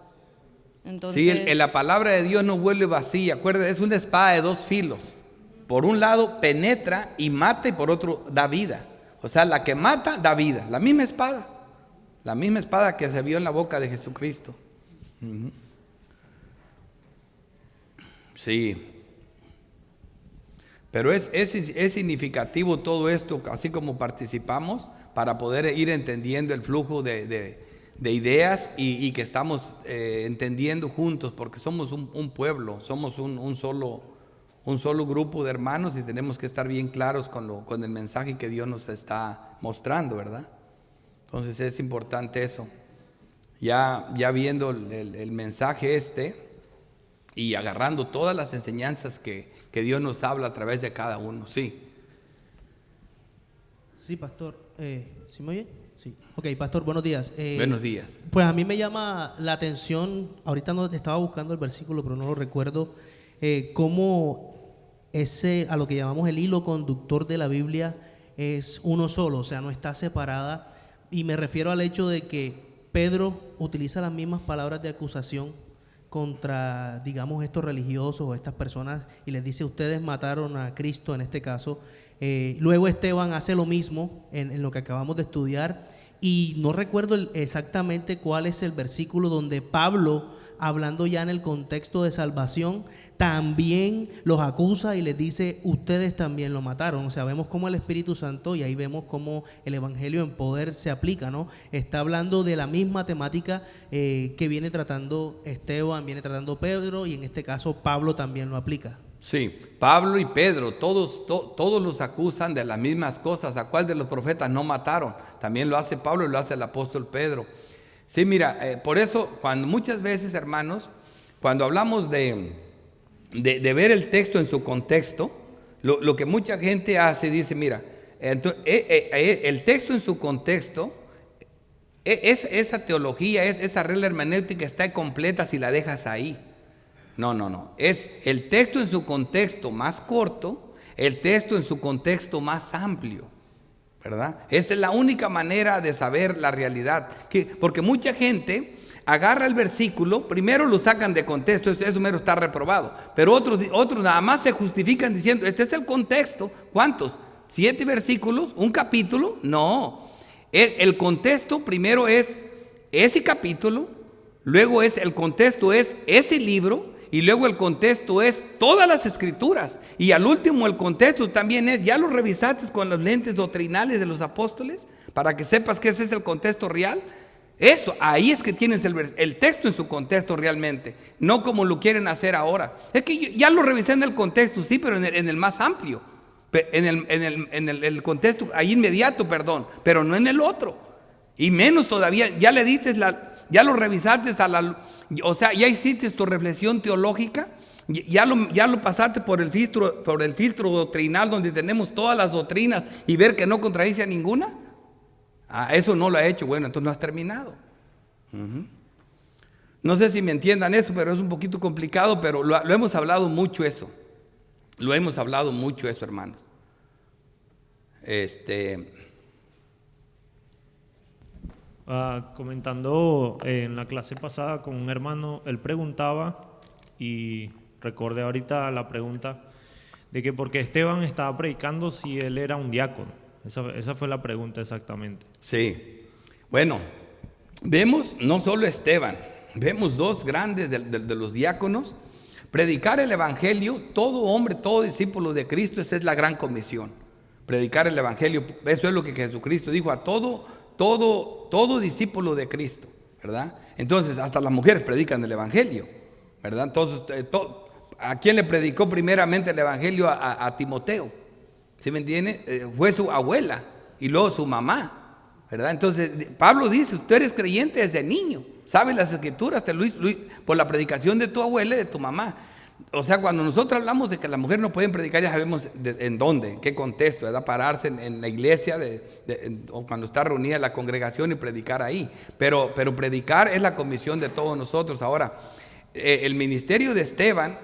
Entonces, Sí, la palabra de Dios no vuelve vacía. Acuérdate, es una espada de dos filos. Por un lado penetra y mata, y por otro da vida. O sea, la que mata da vida. La misma espada que se vio en la boca de Jesucristo. Sí. Pero es significativo todo esto, así como participamos, para poder ir entendiendo el flujo de ideas y que estamos entendiendo juntos, porque somos un pueblo, somos un solo grupo de hermanos y tenemos que estar bien claros con el mensaje que Dios nos está mostrando, ¿verdad? Entonces es importante eso. Ya viendo el mensaje y agarrando todas las enseñanzas que Dios nos habla a través de cada uno. Sí. Sí, pastor. ¿Sí me oye? Sí. Ok, pastor, buenos días. Buenos días. Pues a mí me llama la atención, ahorita no estaba buscando el versículo, pero no lo recuerdo, cómo a lo que llamamos el hilo conductor de la Biblia es uno solo, o sea, no está separada. Y me refiero al hecho de que Pedro utiliza las mismas palabras de acusación contra, digamos, estos religiosos o estas personas y les dice: ustedes mataron a Cristo en este caso. Luego Esteban hace lo mismo en lo que acabamos de estudiar, y no recuerdo exactamente cuál es el versículo donde Pablo, hablando ya en el contexto de salvación, también los acusa y les dice: ustedes también lo mataron. O sea, vemos cómo el Espíritu Santo, y ahí vemos cómo el Evangelio en poder se aplica, ¿no? Está hablando de la misma temática que viene tratando Esteban, viene tratando Pedro, y en este caso Pablo también lo aplica. Sí, Pablo y Pedro, todos los acusan de las mismas cosas. ¿A cuál de los profetas no mataron? También lo hace Pablo y lo hace el apóstol Pedro. Sí, mira, por eso muchas veces, hermanos, cuando hablamos de ver el texto en su contexto, lo que mucha gente hace, dice: mira, el texto en su contexto, esa teología, esa regla hermenéutica está completa si la dejas ahí. No, es el texto en su contexto más corto, el texto en su contexto más amplio, ¿verdad? Esa es la única manera de saber la realidad, porque mucha gente agarra el versículo, primero lo sacan de contexto, eso mero está reprobado, pero otros nada más se justifican diciendo: este es el contexto. ¿Cuántos? 7 versículos, un capítulo. No, el contexto primero es ese capítulo, luego el contexto es ese libro, y luego el contexto es todas las escrituras, y al último el contexto también es: ¿ya lo revisaste con los lentes doctrinales de los apóstoles para que sepas que ese es el contexto real? Eso, ahí es que tienes el texto en su contexto realmente, no como lo quieren hacer ahora. Es que ya lo revisé en el contexto, sí, pero en el más amplio, en el contexto ahí inmediato, pero no en el otro. Y menos todavía, ya le diste ya lo revisaste o sea, ya hiciste tu reflexión teológica, ya lo pasaste por el filtro doctrinal, donde tenemos todas las doctrinas y ver que no contradice a ninguna. Eso no lo ha hecho. Bueno, entonces no has terminado. No sé si me entiendan eso, pero es un poquito complicado, pero lo hemos hablado mucho eso. Lo hemos hablado mucho eso, hermanos. Comentando en la clase pasada con un hermano, él preguntaba, y recordé ahorita la pregunta, de que por qué Esteban estaba predicando si él era un diácono. Esa fue la pregunta exactamente. Sí. Bueno, vemos no solo Esteban, vemos dos grandes de los diáconos. Predicar el evangelio, todo hombre, todo discípulo de Cristo, esa es la gran comisión. Predicar el evangelio, eso es lo que Jesucristo dijo a todo discípulo de Cristo, ¿verdad? Entonces, hasta las mujeres predican el evangelio, ¿verdad? Entonces, ¿a quién le predicó primeramente el evangelio? A Timoteo. ¿Sí me entiende? Fue su abuela y luego su mamá, ¿verdad? Entonces, Pablo dice: tú eres creyente desde niño, sabes las escrituras, por la predicación de tu abuela y de tu mamá. O sea, cuando nosotros hablamos de que las mujeres no pueden predicar, ya sabemos en dónde, en qué contexto, ¿verdad? Pararse en la iglesia o cuando está reunida la congregación y predicar ahí. Pero predicar es la comisión de todos nosotros. Ahora, el ministerio de Esteban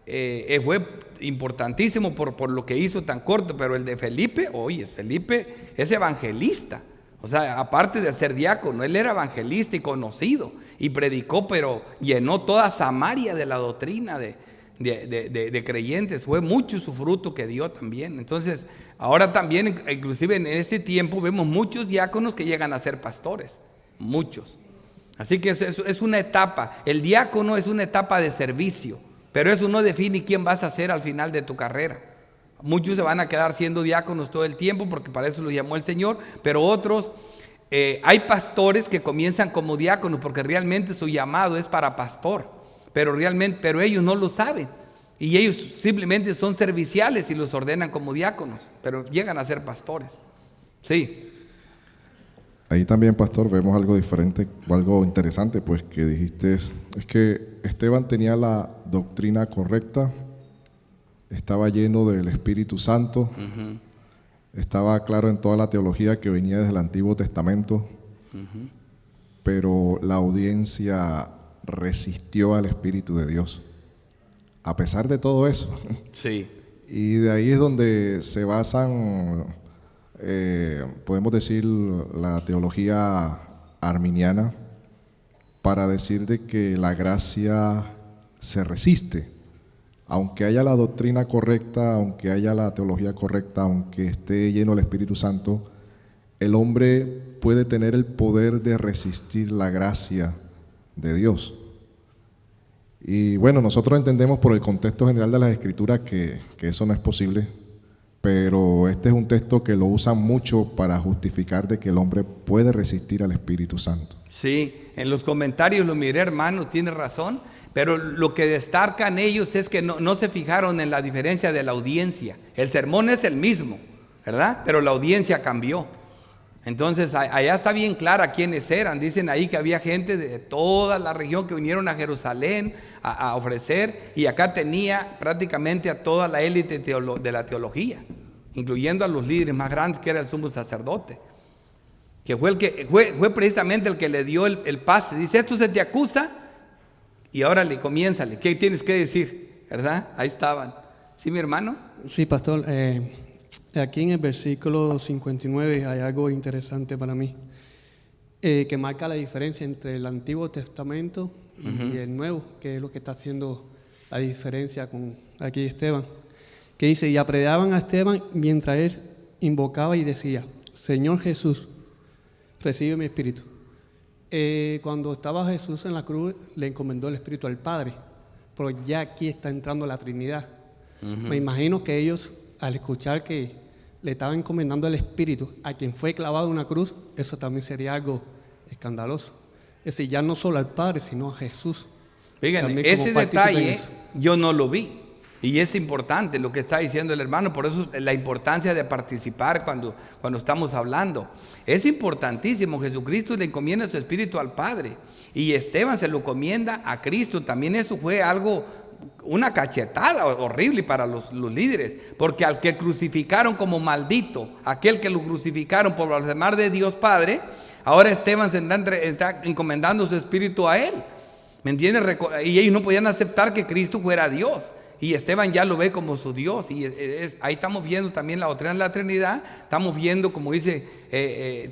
fue importantísimo por lo que hizo tan corto, pero el de Felipe, oye, Felipe es evangelista. O sea, aparte de ser diácono, él era evangelista y conocido y predicó, pero llenó toda Samaria de la doctrina de creyentes. Fue mucho su fruto que dio también. Entonces, ahora también, inclusive en ese tiempo, vemos muchos diáconos que llegan a ser pastores, muchos. Así que es una etapa. El diácono es una etapa de servicio, pero eso no define quién vas a ser al final de tu carrera. Muchos se van a quedar siendo diáconos todo el tiempo porque para eso los llamó el Señor, pero otros, hay pastores que comienzan como diáconos porque realmente su llamado es para pastor, pero ellos no lo saben y ellos simplemente son serviciales y los ordenan como diáconos, pero llegan a ser pastores. Sí. Ahí también, pastor, vemos algo diferente o algo interesante, pues que dijiste, es que Esteban tenía la doctrina correcta, estaba lleno del Espíritu Santo, estaba claro en toda la teología que venía desde el Antiguo Testamento, pero la audiencia resistió al Espíritu de Dios, a pesar de todo eso. Sí. Y de ahí es donde se basan, podemos decir, la teología arminiana, para decir de que la gracia se resiste. Aunque haya la doctrina correcta, aunque haya la teología correcta, aunque esté lleno del Espíritu Santo, el hombre puede tener el poder de resistir la gracia de Dios. Y bueno, nosotros entendemos por el contexto general de las Escrituras que eso no es posible, pero este es un texto que lo usan mucho para justificar de que el hombre puede resistir al Espíritu Santo. Sí, en los comentarios lo miré, hermano, tiene razón, pero lo que destacan ellos es que no se fijaron en la diferencia de la audiencia. El sermón es el mismo, ¿verdad? Pero la audiencia cambió. Entonces, allá está bien clara quiénes eran. Dicen ahí que había gente de toda la región que vinieron a Jerusalén a ofrecer, y acá tenía prácticamente a toda la élite de la teología, incluyendo a los líderes más grandes, que era el sumo sacerdote, que fue precisamente el que le dio el pase. Dice, esto se te acusa, y ahora comiénzale, ¿qué tienes que decir? ¿Verdad? Ahí estaban. ¿Sí, mi hermano? Sí, pastor. Aquí en el versículo 59 hay algo interesante para mí, que marca la diferencia entre el Antiguo Testamento y el Nuevo, que es lo que está haciendo la diferencia con aquí Esteban, que dice, y apedreaban a Esteban mientras él invocaba y decía, Señor Jesús, recibe mi espíritu. Cuando estaba Jesús en la cruz, le encomendó el espíritu al Padre, pero ya aquí está entrando la Trinidad. Me imagino que ellos, al escuchar que le estaban encomendando el espíritu a quien fue clavado en una cruz, eso también sería algo escandaloso. Es decir, ya no solo al Padre, sino a Jesús. Fíjense, ese detalle yo no lo vi. Y es importante lo que está diciendo el hermano, por eso la importancia de participar cuando estamos hablando. Es importantísimo, Jesucristo le encomienda su espíritu al Padre y Esteban se lo encomienda a Cristo. También eso fue algo, una cachetada horrible para los líderes, porque al que crucificaron como maldito, aquel que lo crucificaron por blasfemar de Dios Padre, ahora Esteban se está encomendando su espíritu a él. ¿Me entiendes? Y ellos no podían aceptar que Cristo fuera Dios. Y Esteban ya lo ve como su Dios. Y ahí estamos viendo también la doctrina de la Trinidad. Estamos viendo, como dice,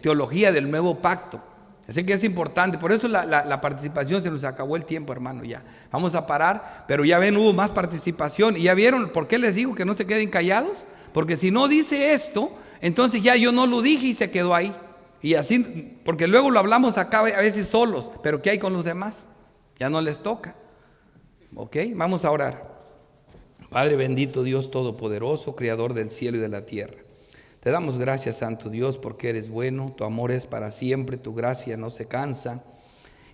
teología del nuevo pacto. Así que es importante. Por eso la participación, se nos acabó el tiempo, hermano. Ya vamos a parar. Pero ya ven, hubo más participación. Y ya vieron por qué les digo que no se queden callados. Porque si no dice esto, entonces ya yo no lo dije y se quedó ahí. Y así, porque luego lo hablamos acá a veces solos. Pero ¿qué hay con los demás? Ya no les toca. Ok, vamos a orar. Padre bendito, Dios todopoderoso, creador del cielo y de la tierra. Te damos gracias, Santo Dios, porque eres bueno, tu amor es para siempre, tu gracia no se cansa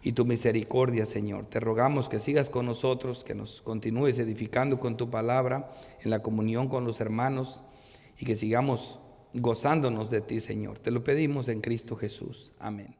y tu misericordia, Señor. Te rogamos que sigas con nosotros, que nos continúes edificando con tu palabra, en la comunión con los hermanos y que sigamos gozándonos de ti, Señor. Te lo pedimos en Cristo Jesús. Amén.